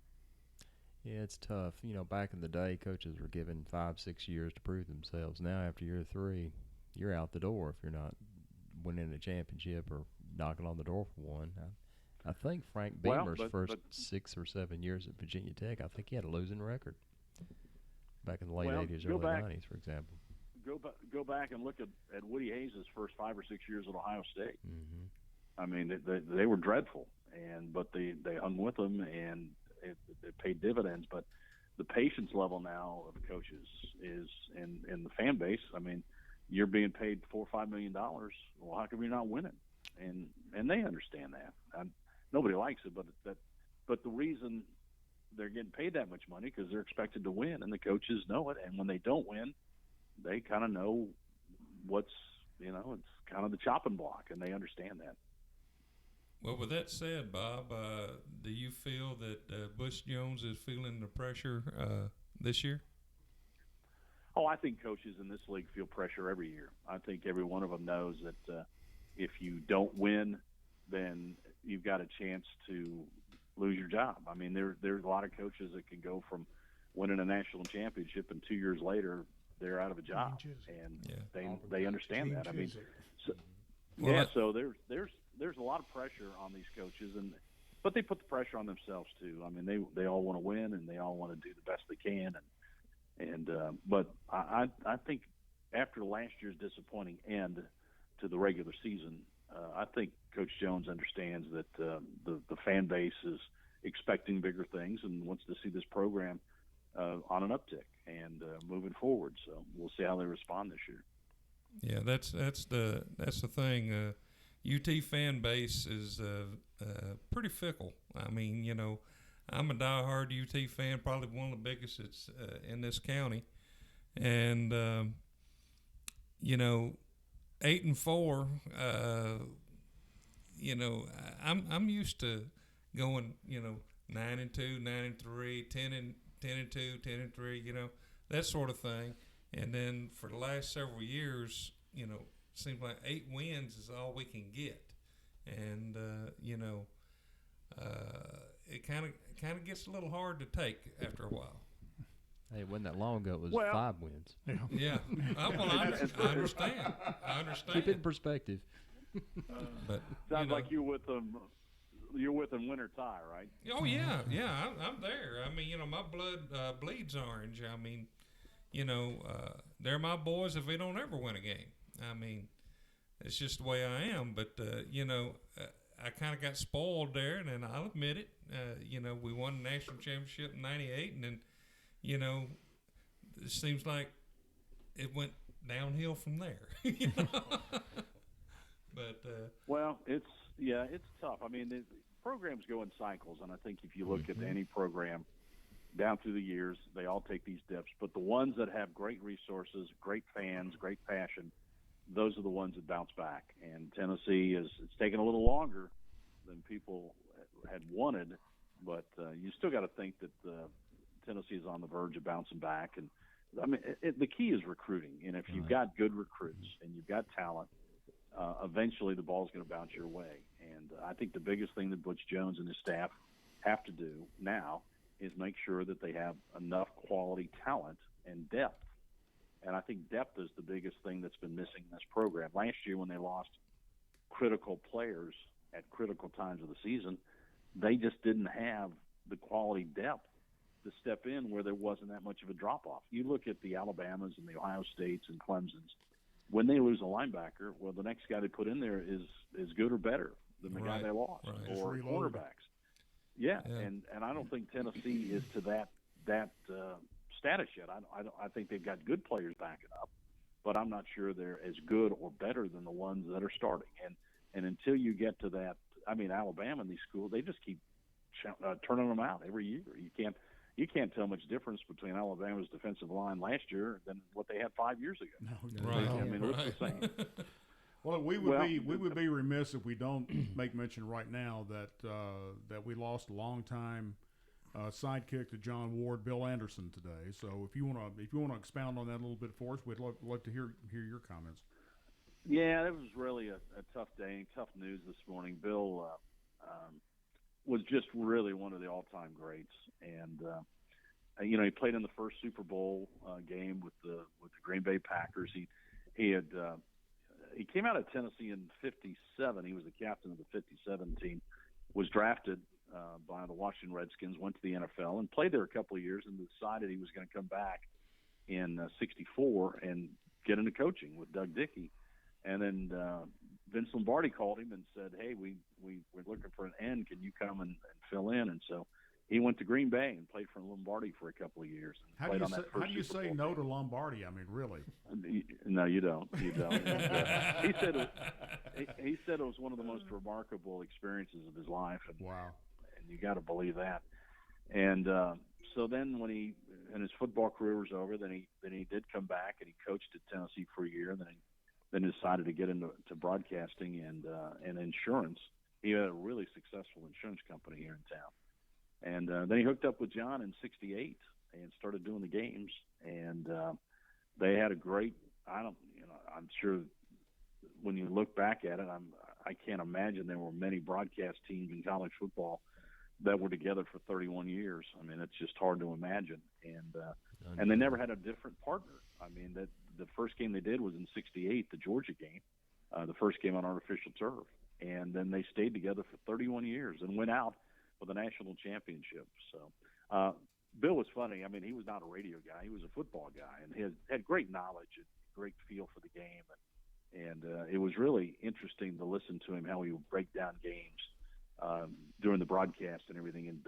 H: Yeah, it's tough. Back in the day, coaches were given 5-6 years to prove themselves. Now, after year 3, you're out the door if you're not winning a championship or knocking on the door for one. I think Frank Beamer's first 6 or 7 years at Virginia Tech, I think he had a losing record back in the late 80s, early 90s, for example.
A: Go back and look at Woody Hayes' first 5 or 6 years at Ohio State.
H: Mm-hmm.
A: I mean, they were dreadful, but they hung with them, and it paid dividends. But the patience level now of coaches is in the fan base. I mean, you're being paid $4 or $5 million. Well, how come you're not winning? And they understand that. Nobody likes it, but the reason they're getting paid that much money because they're expected to win, and the coaches know it. And when they don't win, they kind of know it's kind of the chopping block, and they understand that.
D: Well, with that said, Bob, do you feel that Bush Jones is feeling the pressure this year?
A: Oh, I think coaches in this league feel pressure every year. I think every one of them knows that if you don't win, then you've got a chance to lose your job. I mean, there's a lot of coaches that can go from winning a national championship and 2 years later they're out of a job,
F: Changes.
A: and they understand that. I mean, so,
D: Well,
A: so there's a lot of pressure on these coaches, but they put the pressure on themselves too. I mean, they all want to win and they all want to do the best they can, but I think after last year's disappointing end to the regular season, I think Coach Jones understands that the fan base is expecting bigger things and wants to see this program on an uptick and moving forward. So we'll see how they respond this year.
D: Yeah, that's the thing. UT fan base is pretty fickle. I mean, I'm a diehard UT fan, probably one of the biggest it's in this county, and 8-4. I'm used to going 9-2, 9-3, 10-2, 10-3. That sort of thing. And then for the last several years, seems like 8 wins is all we can get, and it kind of gets a little hard to take after a while.
H: Hey, it wasn't that long ago. It was 5 wins.
D: Yeah. I understand.
H: Keep it in perspective.
D: But
A: sounds like you're with them. You're with them win or tie, right?
D: Oh yeah. I'm there. I mean, my blood bleeds orange. I mean, they're my boys if we don't ever win a game. I mean, it's just the way I am. But I kind of got spoiled there, and then I'll admit it. We won the national championship in '98, and then it seems like it went downhill from there. But
A: well, it's tough. I mean, the programs go in cycles, and I think if you look at any program down through the years, they all take these dips. But the ones that have great resources, great fans, great passion, those are the ones that bounce back. And Tennessee it's taken a little longer than people had wanted, but you still got to think that Tennessee is on the verge of bouncing back. And I mean, the key is recruiting. And if you've got good recruits and you've got talent, eventually the ball's going to bounce your way. And I think the biggest thing that Butch Jones and his staff have to do now is make sure that they have enough quality talent and depth. And I think depth is the biggest thing that's been missing in this program. Last year when they lost critical players at critical times of the season, they just didn't have the quality depth to step in where there wasn't that much of a drop-off. You look at the Alabamas and the Ohio States and Clemsons. When they lose a linebacker, well, the next guy they put in there is good or better than the guy they lost, or cornerbacks. Yeah, and I don't think Tennessee is to that status yet. I think they've got good players backing up, but I'm not sure they're as good or better than the ones that are starting. And until you get to that, I mean, Alabama and these schools, they just keep turning them out every year. You can't tell much difference between Alabama's defensive line last year than what they had 5 years ago.
C: No,
D: right.
A: I mean, it looks the same.
C: Well, we would be remiss if we don't make mention right now that we lost a longtime sidekick to John Ward, Bill Anderson, today. So if you want to expound on that a little bit for us, we'd love to hear your comments.
A: Yeah, it was really a tough day, tough news this morning. Bill was just really one of the all-time greats, and he played in the first Super Bowl game with the Green Bay Packers. He came out of Tennessee in '57. He was the captain of the '57 team. Was drafted by the Washington Redskins. Went to the NFL and played there a couple of years, and decided he was going to come back in '64 and get into coaching with Doug Dickey. And then Vince Lombardi called him and said, "Hey, we're looking for an end. Can you come and fill in?" And so he went to Green Bay and played for Lombardi for a couple of years. And
C: how do you say no to Lombardi? I mean, really?
A: No, you don't. You don't. He said it was one of the most remarkable experiences of his life. And,
C: wow. And
A: you got to believe that. And so then when his football career was over, then he did come back and he coached at Tennessee for a year. And then decided to get into broadcasting and insurance. He had a really successful insurance company here in town. And then he hooked up with John in '68 and started doing the games. And they had a great. I'm sure when you look back at it, I can't imagine there were many broadcast teams in college football that were together for 31 years. I mean, it's just hard to imagine. And they never had a different partner. I mean, that the first game they did was in '68, the Georgia game, the first game on artificial turf. And then they stayed together for 31 years and went out with a national championship. So Bill was funny. I mean, he was not a radio guy. He was a football guy, and he had great knowledge and great feel for the game. And it was really interesting to listen to him, how he would break down games during the broadcast and everything, and,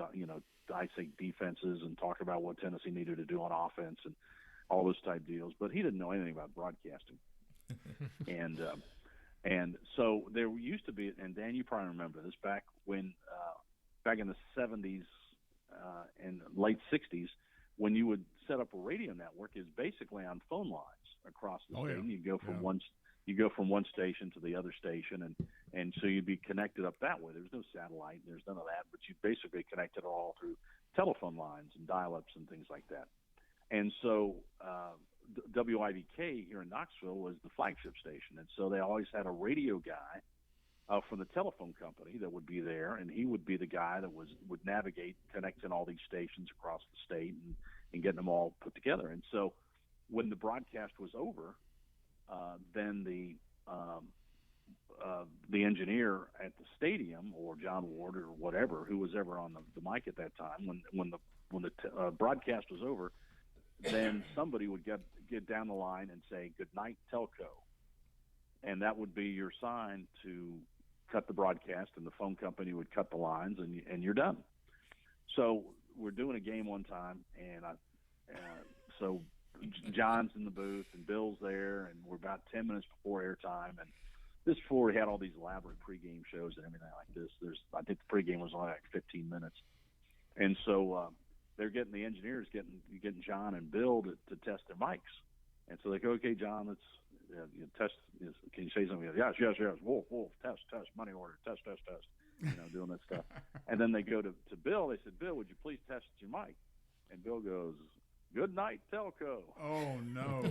A: dissect defenses and talk about what Tennessee needed to do on offense and all those type deals. But he didn't know anything about broadcasting. And so there used to be, and Dan, you probably remember this, back in the 70s and late 60s, when you would set up a radio network, is basically on phone lines across the state. And you go from one station to the other station, and so you'd be connected up that way. There's no satellite, there's none of that, but you basically connected all through telephone lines and dial-ups and things like that. And so WIVK here in Knoxville was the flagship station, and so they always had a radio guy from the telephone company that would be there, and he would be the guy that would navigate, connecting all these stations across the state and getting them all put together. And so when the broadcast was over, then the engineer at the stadium, or John Ward or whatever, who was ever on the mic at that time, when the broadcast was over, then somebody would get down the line and say, "Good night, Telco," and that would be your sign to cut the broadcast, and the phone company would cut the lines, and you're done. So we're doing a game one time, and so John's in the booth and Bill's there, and we're about 10 minutes before airtime, and this before we had all these elaborate pregame shows and everything like this. I think the pregame was only like 15 minutes, and so they're getting the engineers getting John and Bill to test their mics, and so they go, "Okay, John, let's test. Can you say something?" Yes. Wolf, test, money order, test. Doing that stuff. And then they go to Bill. They said, "Bill, would you please test your mic?" And Bill goes, "Good night, Telco."
C: Oh no!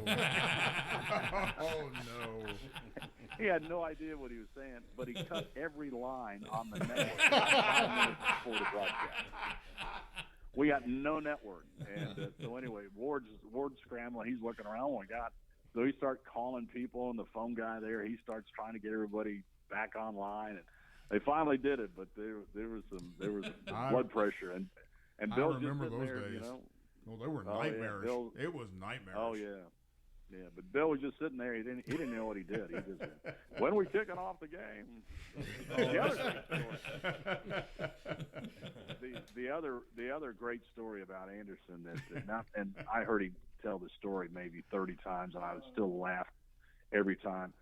C: Oh no!
A: He had no idea what he was saying, but he cut every line on the network 5 minutes before the broadcast. We got no network, and so anyway, Ward's scrambling. He's looking around. Oh my God! So he starts calling people, and the phone guy there, he starts trying to get everybody back online, and they finally did it. But there was some blood pressure, and Bill just sitting
C: those
A: there,
C: days. Well, they were nightmarish. It was nightmarish.
A: Oh yeah. But Bill was just sitting there. He didn't know what he did. He just said, "When we kicking off the game?" The other great story about Anderson and I heard him tell the story maybe 30 times, and I would still laugh every time.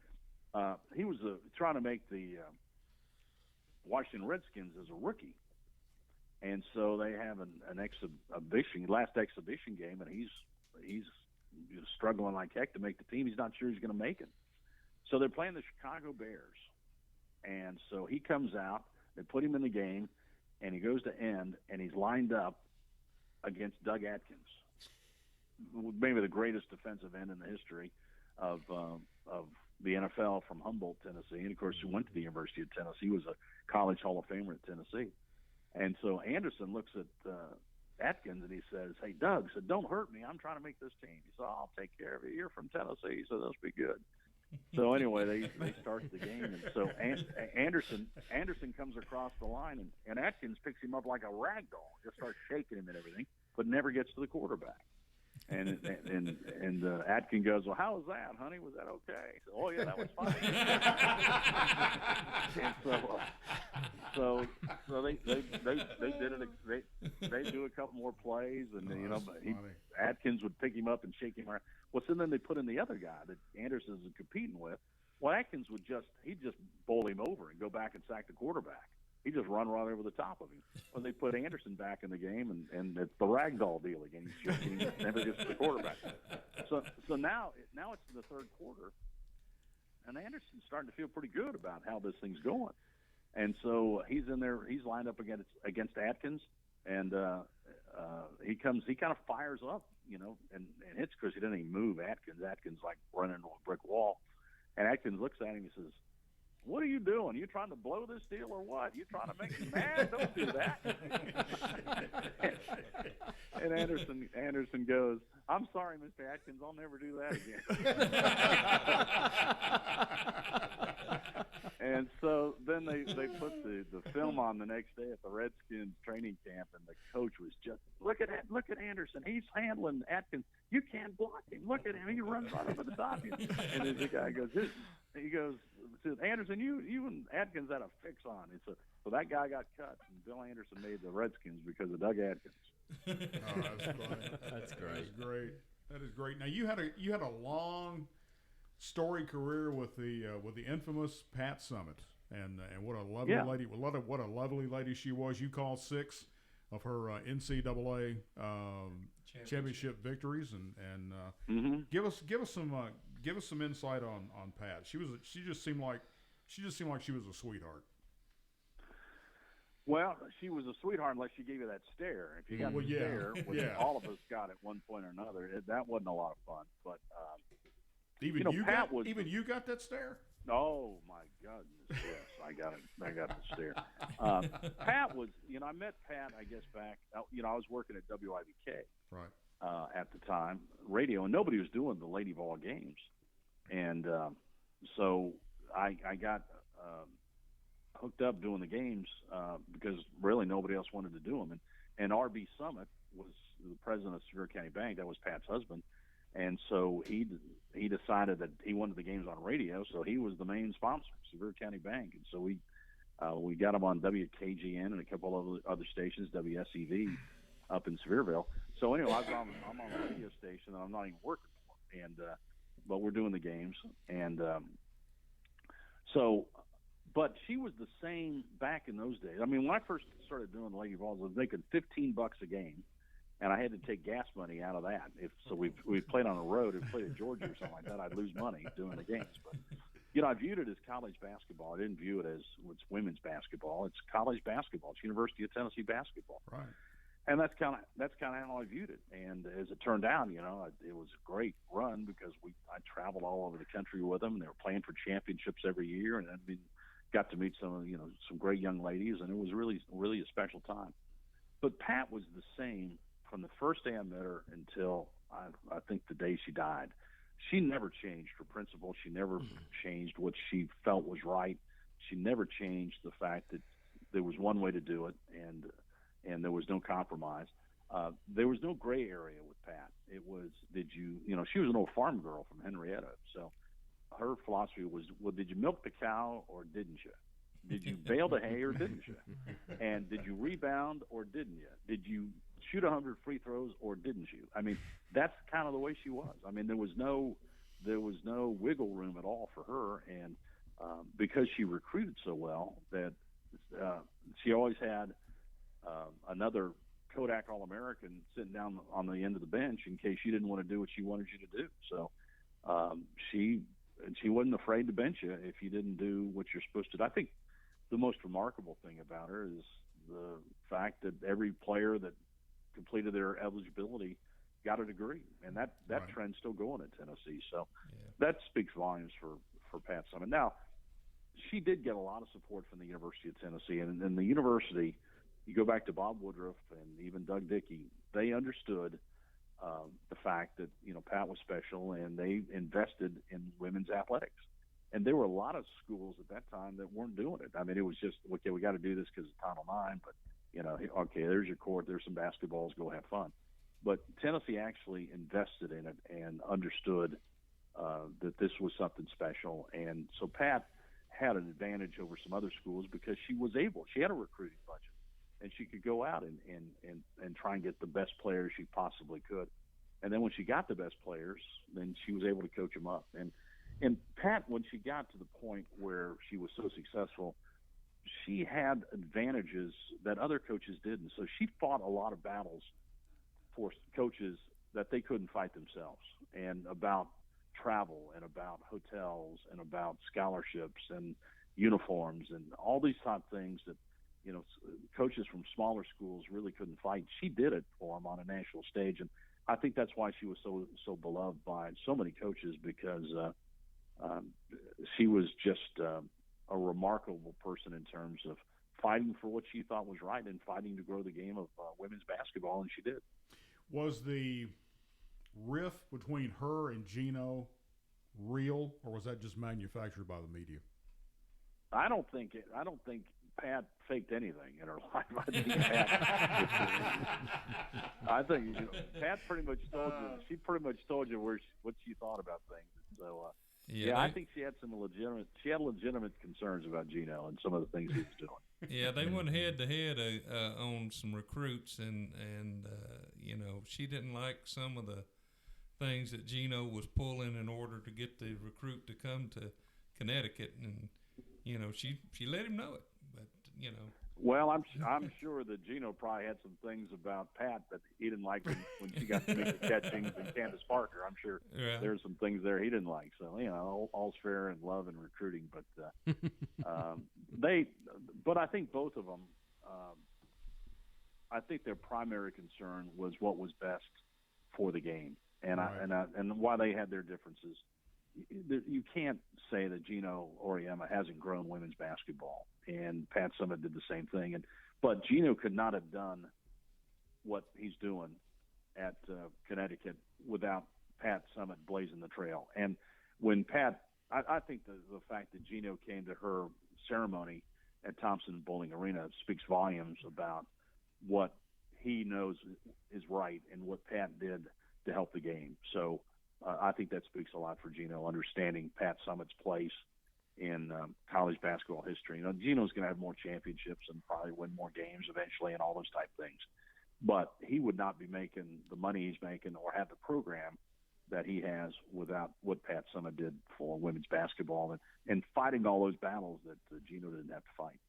A: He was trying to make the Washington Redskins as a rookie. And so they have an last exhibition game, and he's struggling like heck to make the team. He's not sure he's going to make it. So they're playing the Chicago Bears. And so he comes out, they put him in the game, and he goes to end, and he's lined up against Doug Atkins, maybe the greatest defensive end in the history of the NFL, from Humboldt, Tennessee. And, of course, he went to the University of Tennessee. He was a college Hall of Famer at Tennessee. And so Anderson looks at Atkins, and he says, "Hey, Doug, said, don't hurt me. I'm trying to make this team." He said, "I'll take care of it. You're from Tennessee, so this will be good." So anyway, they start the game, and so Anderson comes across the line, and Atkins picks him up like a rag doll, just starts shaking him and everything, but never gets to the quarterback. And Atkins goes, "Well, how was that, honey? Was that okay?" Said, "Oh yeah, that was fine." And so they did it. They do a couple more plays, and Atkins would pick him up and shake him around. Well, so then they put in the other guy that Anderson is competing with. Well, Atkins he'd just bowl him over and go back and sack the quarterback. He'd just run right over the top of him. Well, they put Anderson back in the game, and it's the ragdoll deal again. He never gets to the quarterback. So now it's the third quarter, and Anderson's starting to feel pretty good about how this thing's going. And so he's in there. He's lined up against Atkins, and he kind of fires up, and hits, because he didn't even move Atkins. Atkins like running into a brick wall, and Atkins looks at him and says, what are you doing? You trying to blow this deal or what? You trying to make me mad? Don't do that. And Anderson goes, I'm sorry, Mr. Atkins, I'll never do that again. And so then they put the film on the next day at the Redskins training camp, and the coach was just, look at Anderson. He's handling Atkins. You can't block him. Look at him. He runs right over the top of you. And then the guy goes, Anderson, you and Atkins had a fix on. And so that guy got cut, and Bill Anderson made the Redskins because of Doug Atkins.
C: Oh, that's funny.
H: That's great.
C: That is great. Now you had a long storied career with the infamous Pat Summitt, and what a lovely lady, what a lovely lady she was. You called 6 of her NCAA championship victories, and give us some insight on Pat. She just seemed like she was a sweetheart.
A: Well, she was a sweetheart unless she gave you that stare. If you got the stare, which all of us got at one point or another, that wasn't a lot of fun. But
C: even you got that stare?
A: Oh my goodness, yes, I got the stare. Pat was, I met Pat, I guess back, I was working at WIVK
C: right
A: at the time, radio, and nobody was doing the Lady Ball games, and so I got hooked up doing the games because really nobody else wanted to do them, and R.B. Summitt was the president of Sevier County Bank. That was Pat's husband. And so he decided that he wanted the games on radio, so he was the main sponsor, Sevier County Bank. And so we got him on WKGN and a couple of other stations, WSEV, up in Sevierville. So anyway, I'm on a radio station that I'm not even working for, and but we're doing the games. And but she was the same back in those days. I mean, when I first started doing the Lady Balls, I was making $15 a game. And I had to take gas money out of that. We played on the road and played at Georgia or something like that, I'd lose money doing the games. But I viewed it as college basketball. I didn't view it as it's women's basketball. It's college basketball. It's University of Tennessee basketball.
C: Right.
A: And that's kind of how I viewed it. And as it turned out, it was a great run because I traveled all over the country with them. And they were playing for championships every year, and got to meet some great young ladies, and it was really really a special time. But Pat was the same from the first day I met her until I think the day she died. She never changed her principles. She never changed what she felt was right. She never changed the fact that there was one way to do it, and there was no compromise. There was no gray area with Pat. It was, she was an old farm girl from Henrietta, so her philosophy was, well, did you milk the cow or didn't you? Did you bale the hay or didn't you? And did you rebound or didn't you? Did you shoot 100 free throws or didn't you? I mean, that's kind of the way she was. I mean, there was no wiggle room at all for her, and because she recruited so well, that she always had another Kodak All-American sitting down on the end of the bench in case you didn't want to do what she wanted you to do. So she wasn't afraid to bench you if you didn't do what you're supposed to do. I think the most remarkable thing about her is the fact that every player that completed their eligibility got a degree, and that
C: right.
A: trend's still going in Tennessee. So that speaks volumes for Pat Summitt. Now, she did get a lot of support from the University of Tennessee, and the university, you go back to Bob Woodruff and even Doug Dickey, they understood the fact that Pat was special, and they invested in women's athletics. And there were a lot of schools at that time that weren't doing it. I mean, it was just, okay, we got to do this because of Title IX, but okay, there's your court, there's some basketballs, go have fun. But Tennessee actually invested in it and understood that this was something special. And so Pat had an advantage over some other schools because she had a recruiting budget, and she could go out and try and get the best players she possibly could. And then when she got the best players, then she was able to coach them up. And Pat, when she got to the point where she was so successful, she had advantages that other coaches didn't. So she fought a lot of battles for coaches that they couldn't fight themselves, and about travel and about hotels and about scholarships and uniforms and all these type of things that coaches from smaller schools really couldn't fight. She did it for them on a national stage, and I think that's why she was so beloved by so many coaches, because she was just a a remarkable person in terms of fighting for what she thought was right and fighting to grow the game of women's basketball, and she did.
C: Was the riff between her and Gino real, or was that just manufactured by the media?
A: I don't think Pat faked anything in her life. I think Pat pretty much told you. She pretty much told you what she thought about things. So I think she had legitimate concerns about Gino and some of the things he was doing.
D: Yeah, they went head to head on some recruits, and she didn't like some of the things that Gino was pulling in order to get the recruit to come to Connecticut, and she let him know it, but
A: Well, I'm sure that Gino probably had some things about Pat that he didn't like when she got to meet the Catchings and Candace Parker. I'm sure there's some things there he didn't like. So all's fair in love and recruiting, but but I think both of them. I think their primary concern was what was best for the game, and
C: right.
A: and why they had their differences. You can't say that Gino Auriemma hasn't grown women's basketball, and Pat Summitt did the same thing. But Gino could not have done what he's doing at Connecticut without Pat Summitt blazing the trail. And when Pat, I think the fact that Gino came to her ceremony at Thompson Bowling Arena speaks volumes about what he knows is right and what Pat did to help the game. So I think that speaks a lot for Gino, understanding Pat Summitt's place in college basketball history. Gino's going to have more championships and probably win more games eventually and all those type things. But he would not be making the money he's making or have the program that he has without what Pat Summitt did for women's basketball and fighting all those battles that Gino didn't have to fight.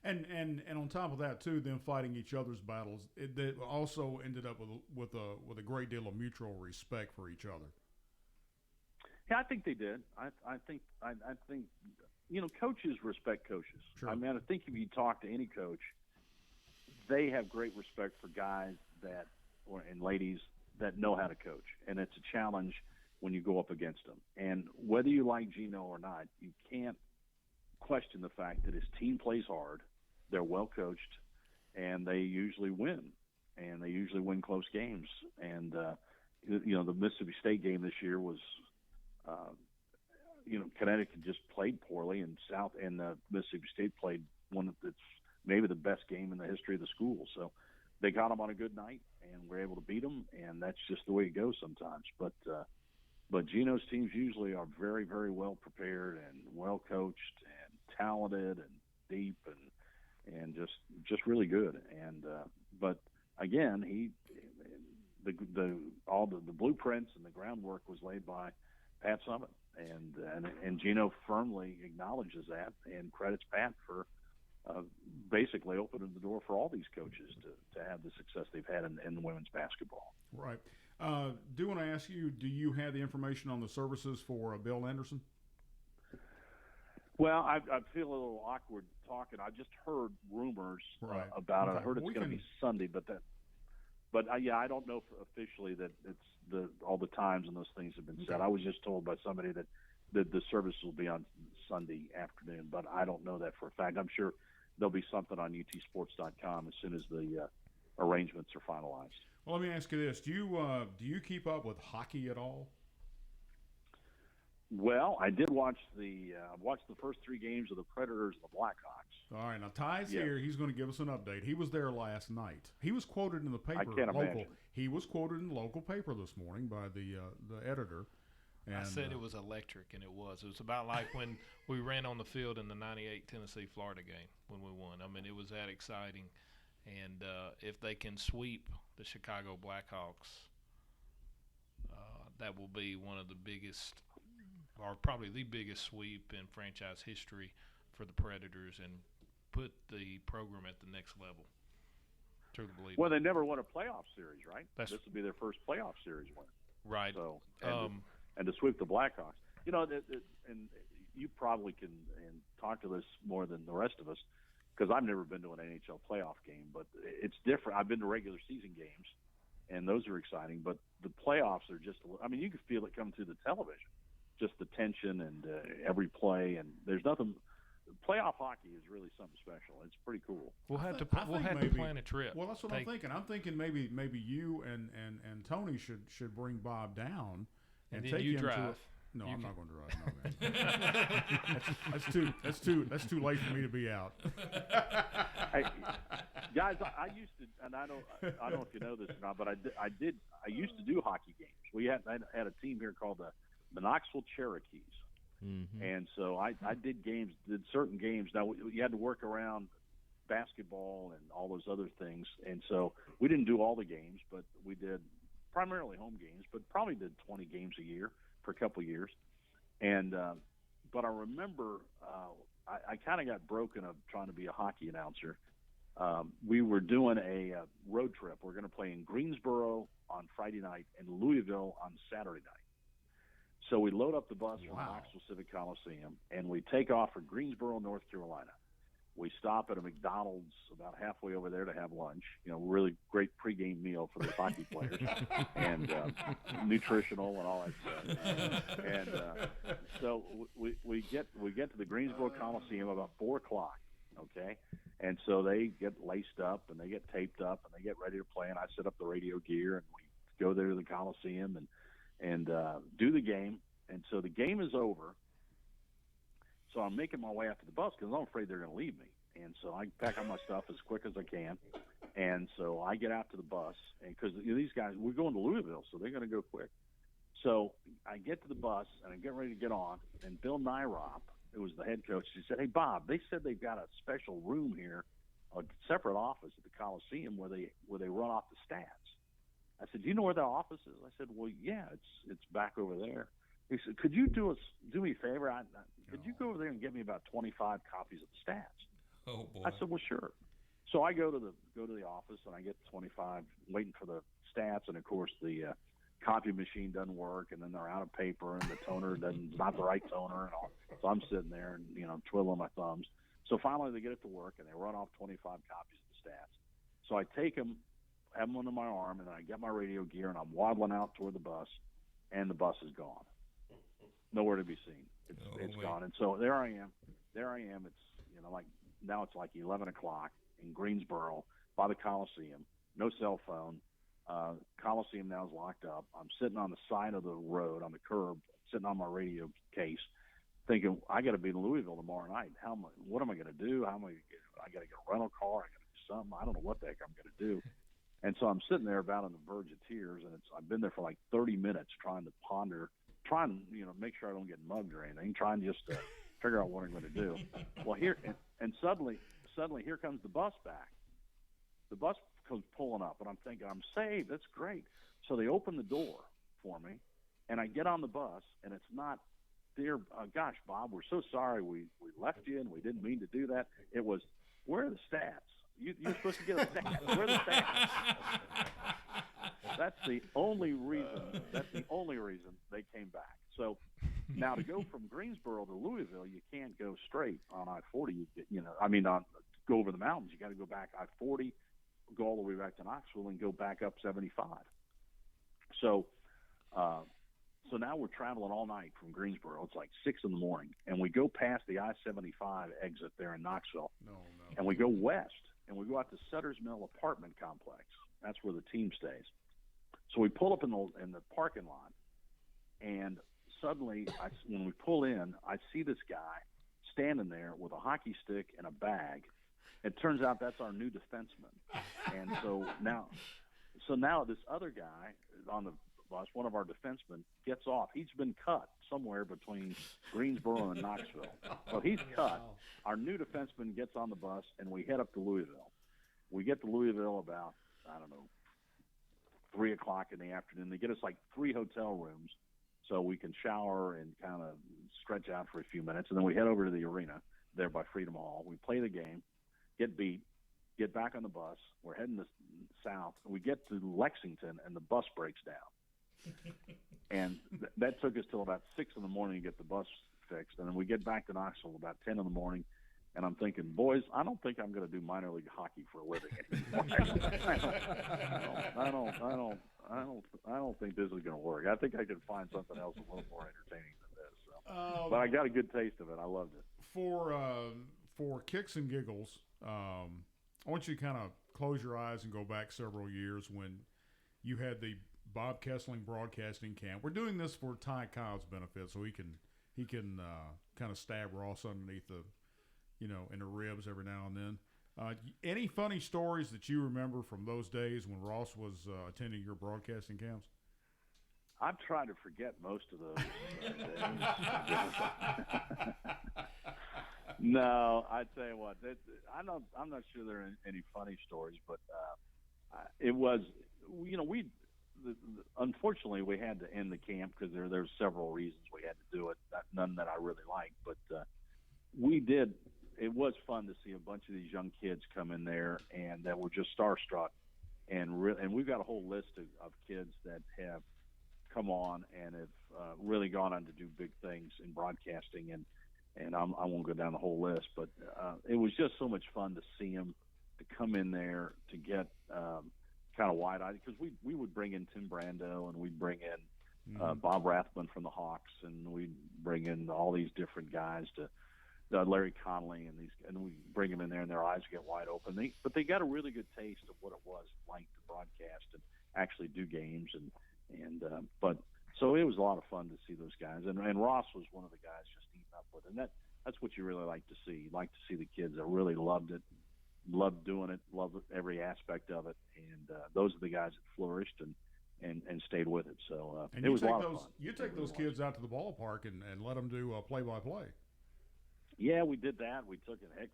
C: And on top of that too, them fighting each other's battles, they also ended up with a great deal of mutual respect for each other.
A: Yeah, I think they did. I think coaches respect coaches.
C: Sure.
A: I mean, I think if you talk to any coach, they have great respect for guys and ladies that know how to coach, and it's a challenge when you go up against them. And whether you like Gino or not, you can't question the fact that his team plays hard, they're well coached, and they usually win, and they usually win close games. And the Mississippi State game this year was. Connecticut just played poorly, and Mississippi State played one that's maybe the best game in the history of the school. So they got them on a good night, and were able to beat them, and that's just the way it goes sometimes. But Gino's teams usually are very, very well prepared and well coached and talented and deep and just really good. And but again, all the blueprints and the groundwork was laid by Pat Summitt, and Gino firmly acknowledges that and credits Pat for basically opening the door for all these coaches to have the success they've had in women's basketball.
C: Right. Do want to ask you, do you have the information on the services for Bill Anderson?
A: Well, I feel a little awkward talking. I just heard rumors about it. I heard it's going to be Sunday, But I don't know officially that it's all the times and those things have been said. I was just told by somebody that the service will be on Sunday afternoon, but I don't know that for a fact. I'm sure there'll be something on utsports.com as soon as the arrangements are finalized.
C: Well, let me ask you this: do you keep up with hockey at all?
A: Well, I did watch the first three games of the Predators and the Blackhawks.
C: All right, now Ty's here. He's going to give us an update. He was there last night. He was quoted in the paper.
A: I can't imagine.
C: He was quoted in the local paper this morning by the editor. And,
E: I said it was electric, and it was. It was about like when we ran on the field in the '98 Tennessee-Florida game when we won. I mean, it was that exciting. And if they can sweep the Chicago Blackhawks, that will be one of the biggest, or probably the biggest sweep in franchise history for the Predators, and put the program at the next level. Truly believe.
A: Well, they never won a playoff series, right?
E: This
A: would be their first playoff series win.
E: Right.
A: So, and to sweep the Blackhawks, and you probably can talk to this more than the rest of us, because I've never been to an NHL playoff game, but it's different. I've been to regular season games, and those are exciting, but the playoffs are just, you can feel it coming through the television, just the tension and every play, and there's nothing playoff hockey is really something special. It's pretty cool.
E: We'll have to plan a trip.
C: Well, that's what I'm thinking. I'm thinking maybe you and Tony should bring Bob down
E: and
C: take
E: then you
C: him
E: drive.
C: to no, I'm not going to drive. No, man. that's too late for me to be out.
A: Hey, guys, I used to, and I don't know if you know this or not, but I used to do hockey games. We had a team here called the Knoxville Cherokees.
H: Mm-hmm.
A: And so I did certain games. Now, you had to work around basketball and all those other things. And so we didn't do all the games, but we did primarily home games, but probably did 20 games a year for a couple of years. And but I remember I kind of got broken of trying to be a hockey announcer. We were doing a road trip. We're going to play in Greensboro on Friday night and Louisville on Saturday night. So we load up the bus from Knoxville Civic Coliseum, and we take off for Greensboro, North Carolina. We stop at a McDonald's about halfway over there to have lunch. Really great pregame meal for the hockey players, and nutritional and all that stuff. And so we get to the Greensboro Coliseum about 4:00. Okay, and so they get laced up and they get taped up and they get ready to play. And I set up the radio gear and we go there to the Coliseum and do the game. And so the game is over. So I'm making my way out to the bus because I'm afraid they're going to leave me. And so I pack up my stuff as quick as I can. And so I get out to the bus, and because these guys, we're going to Louisville, so they're going to go quick. So I get to the bus, and I get ready to get on, and Bill Nyrop, who was the head coach, he said, "Hey, Bob, they said they've got a special room here, a separate office at the Coliseum where they run off the stats." I said, "Do you know where that office is?" I said, "Well, yeah, it's back over there." He said, "Could you do me a favor? Could you go over there and get me about 25 copies of the stats?"
D: Oh boy.
A: I said, "Well, sure." So I go to the office and I get 25, waiting for the stats, and of course the copy machine doesn't work, and then they're out of paper, and the toner not the right toner, and all. So I'm sitting there and twiddling my thumbs. So finally they get it to work, and they run off 25 copies of the stats. So I take them, have them under my arm, and then I get my radio gear, and I'm waddling out toward the bus, and the bus is gone. Nowhere to be seen. It's gone. And so there I am. It's now it's like 11 o'clock in Greensboro by the Coliseum. No cell phone. Coliseum now is locked up. I'm sitting on the side of the road on the curb, sitting on my radio case, thinking I got to be in Louisville tomorrow night. What am I going to do? I got to get a rental car. I got to do something. I don't know what the heck I'm going to do. And so I'm sitting there about on the verge of tears, and I've been there for like 30 minutes trying to ponder, trying to make sure I don't get mugged or anything, trying just to figure out what I'm going to do. Well, here and suddenly here comes the bus back. The bus comes pulling up, and I'm thinking, I'm saved. That's great. So they open the door for me, and I get on the bus, and it's not, "Dear, gosh, Bob, we're so sorry we left you, and we didn't mean to do that." It was, "Where are the stats? You're supposed to get a stat. Where are the stats?" That's the only reason they came back. So now to go from Greensboro to Louisville, you can't go straight on I-40. Go over the mountains. You got to go back I-40, go all the way back to Knoxville, and go back up 75. So now we're traveling all night from Greensboro. It's like 6 in the morning, and we go past the I-75 exit there in Knoxville, and we go west, and we go out to Sutter's Mill apartment complex. That's where the team stays. So we pull up in the parking lot, and suddenly, when we pull in, I see this guy standing there with a hockey stick and a bag. It turns out that's our new defenseman. And so now this other guy on the bus, one of our defensemen, gets off. He's been cut somewhere between Greensboro and Knoxville. So he's cut. Our new defenseman gets on the bus, and we head up to Louisville. We get to Louisville about, 3 o'clock in the afternoon. They get us like 3 hotel rooms so we can shower and kind of stretch out for a few minutes. And then we head over to the arena there by Freedom Hall. We play the game, get beat, get back on the bus. We're heading south. We get to Lexington, and the bus breaks down. And that took us till about 6 in the morning to get the bus fixed. And then we get back to Knoxville about 10 in the morning. And I'm thinking, boys, I don't think I'm going to do minor league hockey for a living anymore. I don't think this is going to work. I think I can find something else a little more entertaining than this. So. But I got a good taste of it. I loved it.
C: for kicks and giggles, I want you to kind of close your eyes and go back several years when you had the Bob Kesling Broadcasting Camp. We're doing this for Ty Cobb's benefit, so he can kind of stab Ross underneath the, in the ribs every now and then. Any funny stories that you remember from those days when Ross was attending your broadcasting camps?
A: I've tried to forget most of those. No, I tell you what, I'm not sure there are any funny stories, but it was, unfortunately we had to end the camp because there's several reasons we had to do it. None that I really liked, but we did. It was fun to see a bunch of these young kids come in there and that were just starstruck, and we've got a whole list of kids that have come on and have really gone on to do big things in broadcasting, and I won't go down the whole list, but it was just so much fun to see them to come in there to get kind of wide-eyed, because we would bring in Tim Brando and we'd bring in Bob Rathman from the Hawks, and we'd bring in all these different guys to Larry Connolly and we bring them in there and their eyes get wide open. But they got a really good taste of what it was like to broadcast and actually do games but so it was a lot of fun to see those guys, and Ross was one of the guys just eating up with it. And that's what you really like to see. You like to see the kids that really loved it, loved doing it, loved every aspect of it, and those are the guys that flourished and stayed with it. So it was a lot of fun.
C: You take those kids out to the ballpark and let them do play-by-play. Yeah,
A: we did that. We took it.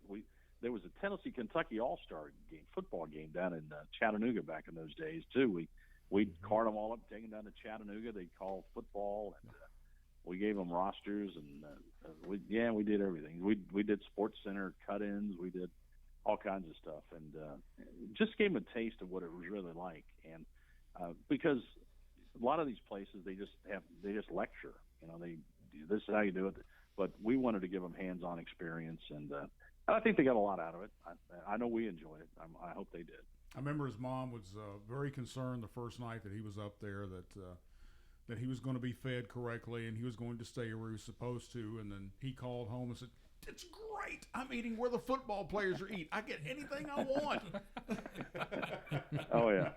A: There was a Tennessee-Kentucky All-Star football game down in Chattanooga back in those days too. We'd cart them all up, take them down to Chattanooga. They'd call football, and we gave them rosters, and we did everything. We did Sports Center cut-ins. We did all kinds of stuff, and just gave them a taste of what it was really like. And because a lot of these places they just lecture. This is how you do it. But we wanted to give them hands-on experience, and I think they got a lot out of it. I know we enjoyed it. I hope they did.
C: I remember his mom was very concerned the first night that he was up there that he was going to be fed correctly and he was going to stay where he was supposed to. And then he called home and said, "It's great. I'm eating where the football players are eating. I get anything I want."
A: Oh yeah.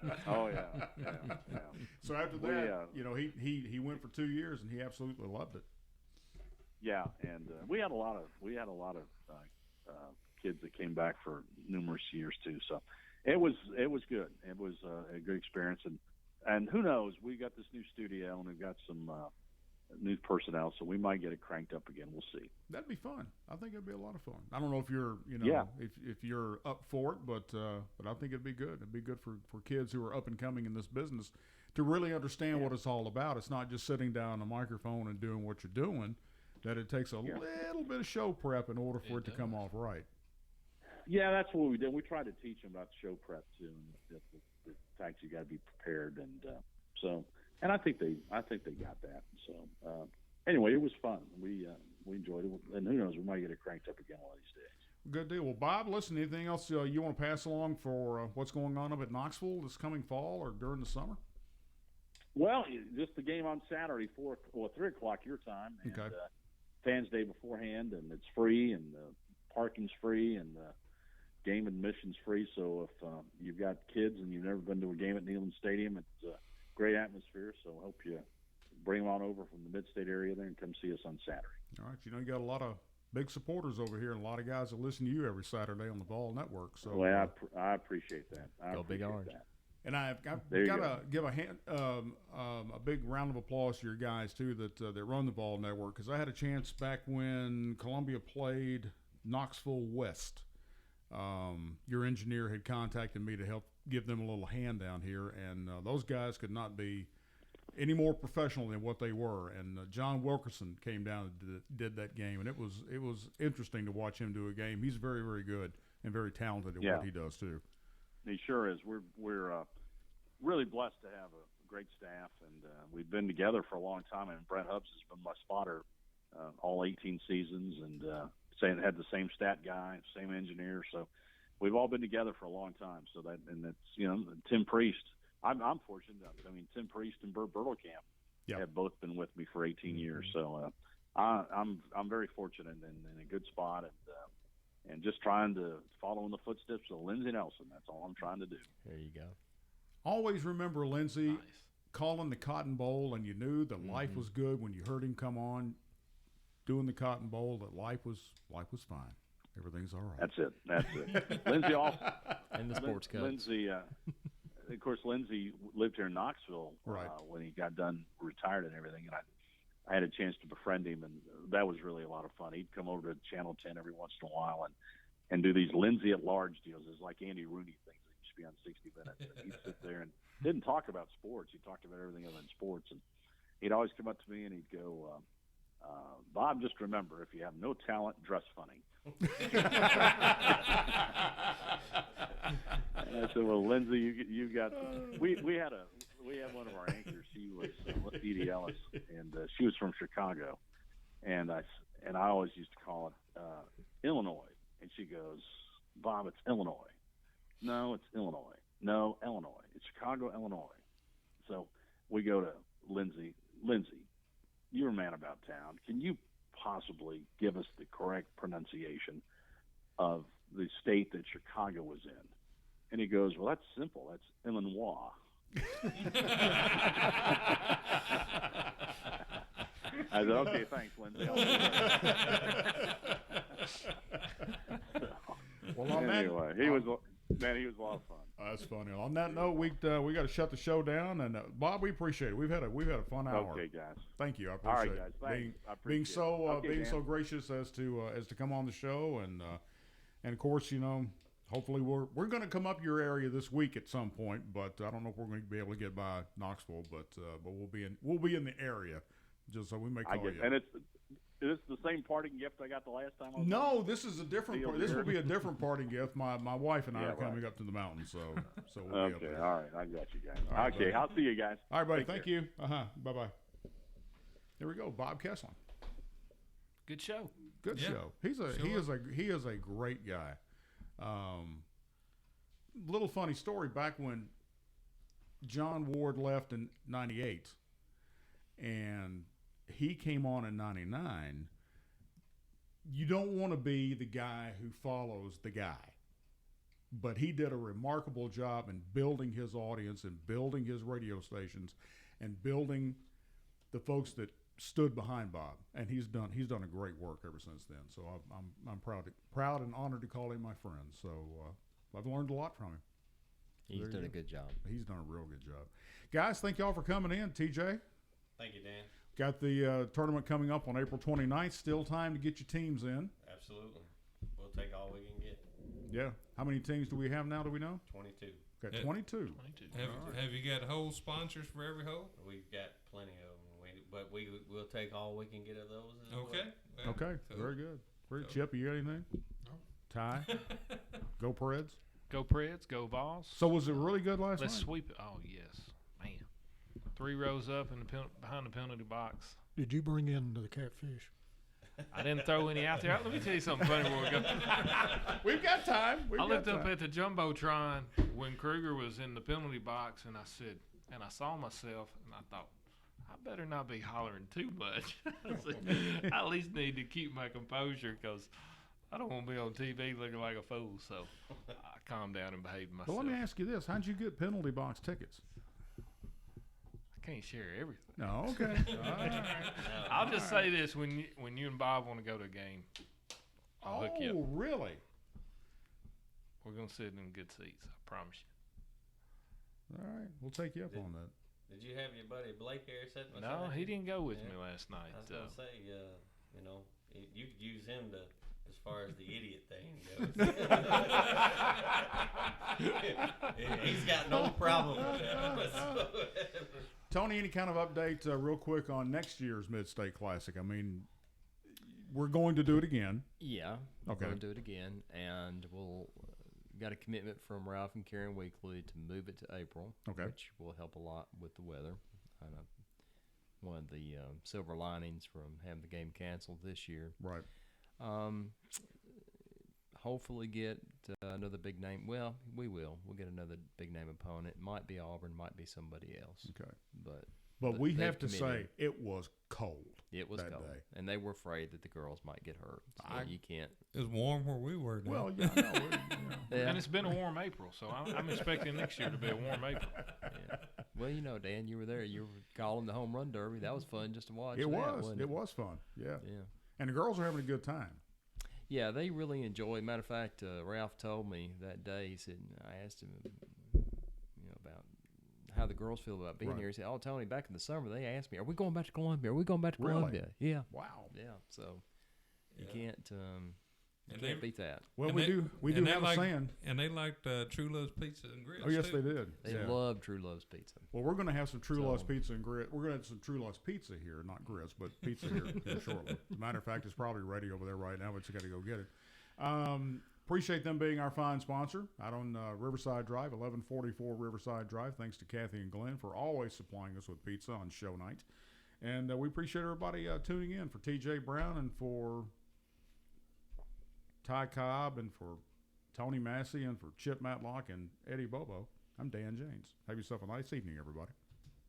C: So after that, he went for 2 years and he absolutely loved it.
A: Yeah, and we had a lot of kids that came back for numerous years too. So. It was good. It was a good experience, and who knows? We got this new studio and we've got some new personnel, so we might get it cranked up again. We'll see.
C: That'd be fun. I think it'd be a lot of fun. I don't know if you're if you're up for it, but I think it'd be good. It'd be good for kids who are up and coming in this business to really understand what it's all about. It's not just sitting down on a microphone and doing what you're doing. That it takes a little bit of show prep in order for it to come off right.
A: Yeah, that's what we did. We tried to teach them about show prep too, and the fact you got to be prepared, and I think they got that. So anyway, it was fun. We enjoyed it, and who knows, we might get it cranked up again one of these days.
C: Good deal. Well, Bob, listen, anything else you want to pass along for what's going on up at Knoxville this coming fall or during the summer?
A: Well, just the game on Saturday, 3 o'clock your time, and Fans Day beforehand, and it's free, and parking's free, and game admission's free. So if you've got kids and you've never been to a game at Neyland Stadium, it's a great atmosphere. So I hope you bring them on over from the mid-state area there and come see us on Saturday. All right.
C: You got a lot of big supporters over here and a lot of guys that listen to you every Saturday on the Ball Network. So
A: well, I appreciate that.
H: Go Big Orange.
A: That.
C: And I've got to give a big round of applause to your guys, too, that run the Ball Network, because I had a chance back when Columbia played Knoxville West. Your engineer had contacted me to help give them a little hand down here, and those guys could not be any more professional than what they were. And John Wilkerson came down and did that game, and it was interesting to watch him do a game. He's very, very good and very talented at what he does too.
A: He sure is. We're really blessed to have a great staff, and we've been together for a long time. And Brent Hubbs has been my spotter all 18 seasons, and had the same stat guy, same engineer. So we've all been together for a long time. So that's Tim Priest. I'm fortunate. I mean, Tim Priest and Bert Bertelkamp have both been with me for 18 years. So I'm very fortunate and in a good spot. And and just trying to follow in the footsteps of Lindsey Nelson. That's all I'm trying to do.
H: There you go.
C: Always remember Lindsey
E: Nice.
C: calling the Cotton Bowl, and you knew that life was good when you heard him come on doing the Cotton Bowl. That life was fine. Everything's all right.
A: That's it. Lindsey also
H: And the sports coach.
A: Lindsey, of course, Lindsey lived here in Knoxville
C: Right.
A: When he got done, retired and everything, and I had a chance to befriend him, and that was really a lot of fun. He'd come over to Channel 10 every once in a while and do these Lindsey at Large deals. It's like Andy Rooney things that used to be on 60 Minutes. And he'd sit there and didn't talk about sports. He talked about everything other than sports. And he'd always come up to me and he'd go, Bob, just remember, if you have no talent, dress funny. And I said, well, Lindsey, you got we had one of our anchors. She was Edie Ellis, and she was from Chicago, and I always used to call it Illinois, and she goes, Bob, it's Illinois. No, it's Illinois. No, Illinois. It's Chicago, Illinois. So we go to Lindsey. Lindsey, you're a man about town. Can you possibly give us the correct pronunciation of the state that Chicago was in? And he goes, well, that's simple. That's Illinois. I said, okay, thanks, Lindsey. I'll do that.
C: Well, on
A: anyway, he was a lot of fun.
C: That's funny. On that note, we got to shut the show down. And Bob, we appreciate it. We've had a fun hour.
A: Okay, guys.
C: Thank you. I
A: All
C: appreciate
A: right, guys. Thanks. I
C: being
A: appreciate
C: so
A: it. Okay,
C: being
A: Dan.
C: so gracious as to come on the show, and of course, hopefully we're going to come up your area this week at some point, but I don't know if we're going to be able to get by Knoxville, but we'll be in the area, just so we may call you.
A: And is this the same parting gift I got the last time I was
C: No, this is a different. This will be a different parting gift. My wife and I are
A: right.
C: coming up to the mountain, so we'll be up
A: Okay,
C: there.
A: all right. I got you guys.
C: All right,
A: Okay,
C: buddy.
A: I'll see you guys.
C: All right, buddy.
A: Take
C: Thank
A: care.
C: you. Bye bye. There we go, Bob Kesling.
E: Good show.
C: Good
D: Yeah,
C: show. He is a great guy. Little funny story. Back when John Ward left in '98, and he came on in '99. You don't want to be the guy who follows the guy, but he did a remarkable job in building his audience and building his radio stations and building the folks that stood behind Bob, and he's done a great work ever since then. So I'm proud and honored to call him my friend. So I've learned a lot from him.
H: He's done a good job.
C: He's done a real good job. Guys, thank y'all for coming in. TJ,
G: Thank you, Dan.
C: got the tournament coming up on April 29th. Still time to get your teams in.
G: Absolutely. We'll take all we can get.
C: Yeah. How many teams do we have now? Do we know?
G: 22.
C: Got
D: Yeah.
C: 22.
E: 22.
D: Have you got hole sponsors for every hole?
G: We've got plenty of them. But we'll take all we can get of those as well.
D: Okay. Well,
C: Okay.
D: cool.
C: Very good.
D: Cool.
C: Chip, you got anything?
F: No.
C: Ty? Go Preds.
E: Go Preds, go Vols.
C: So was it really good last
E: Let's
C: night?
E: sweep it. Oh, yes. Man. 3 rows up in behind the penalty box.
F: Did you bring in the catfish?
E: I didn't throw any out there. Let me tell you something funny before we go.
C: We've got time.
E: I looked up at the Jumbotron when Kruger was in the penalty box, and I saw myself, and I thought, I better not be hollering too much. I said, I at least need to keep my composure because I don't want to be on TV looking like a fool. So I calmed down and behaved myself.
C: Well, let me ask you this: how'd you get penalty box tickets?
E: I can't share everything.
C: No, okay. All right.
E: I'll just say this: when you and Bob want to go to a game, I'll hook you up.
C: Oh, really?
E: We're gonna sit in good seats. I promise you.
C: All right, we'll take you up on that.
G: Did you have your buddy Blake here sitting beside
E: No, he
G: you?
E: didn't go with
G: Yeah.
E: me last night.
G: I was gonna say, you could use him to, as far as the idiot thing goes. He's got no problem with that.
C: Tony, any kind of update real quick on next year's Mid-State Classic? I mean, we're going to do it again.
H: Yeah.
C: Okay.
H: We're going to do it again, and we'll got a commitment from Ralph and Karen Weekly to move it to April,
C: Okay.
H: which will help a lot with the weather. And one of the silver linings from having the game canceled this year.
C: Right.
H: Hopefully get another big name. Well, we will. We'll get another big name opponent. Might be Auburn, might be somebody else.
C: Okay.
H: But
C: But we
H: they've
C: have to say
H: committed.
C: it was cold.
H: It was
C: that
H: cold,
C: day.
H: and they were afraid that the girls might get hurt. So you can't.
D: It was warm where we were. Now.
C: Well, yeah, I know.
H: Yeah.
E: And it's been a warm April, so I'm expecting next year to be a warm April.
H: Yeah. Well, Dan, you were there. You were calling the home run derby. That was fun just to watch.
C: It
H: that,
C: was.
H: wasn't
C: It was fun. Yeah.
H: Yeah.
C: And the girls are having a good time.
H: Yeah, they really enjoy. Matter of fact, Ralph told me that day. He said, I asked him, about how the girls feel about being
C: Right.
H: here. He said, "Oh, Tony, back in the summer, they asked me, are we going back to Columbia? Are we going back to
C: Really?
H: Columbia?" Yeah.
C: Wow.
H: Yeah. So you
D: Yeah.
H: can't. You
D: And
H: can't
D: they-
H: beat that.
C: Well,
D: And
C: we
D: they-
C: do. We do
D: and they
C: have
D: like-
C: a saying.
D: And they liked True Love's Pizza and Grits.
C: Oh, yes,
D: too.
C: they did.
H: They
C: Yeah.
H: love True Love's Pizza.
C: Well, we're going to have some True Love's
H: So-
C: pizza and grit. We're going to have some True Love's pizza here, not grits, but pizza here shortly. As a matter of fact, it's probably ready over there right now, but you got to go get it. Appreciate them being our fine sponsor out on Riverside Drive, 1144 Riverside Drive. Thanks to Kathy and Glenn for always supplying us with pizza on show night. And we appreciate everybody tuning in for TJ Brown and for Ty Cobb and for Tony Massey and for Chip Matlock and Eddie Bobo. I'm Dan James. Have yourself a nice evening, everybody.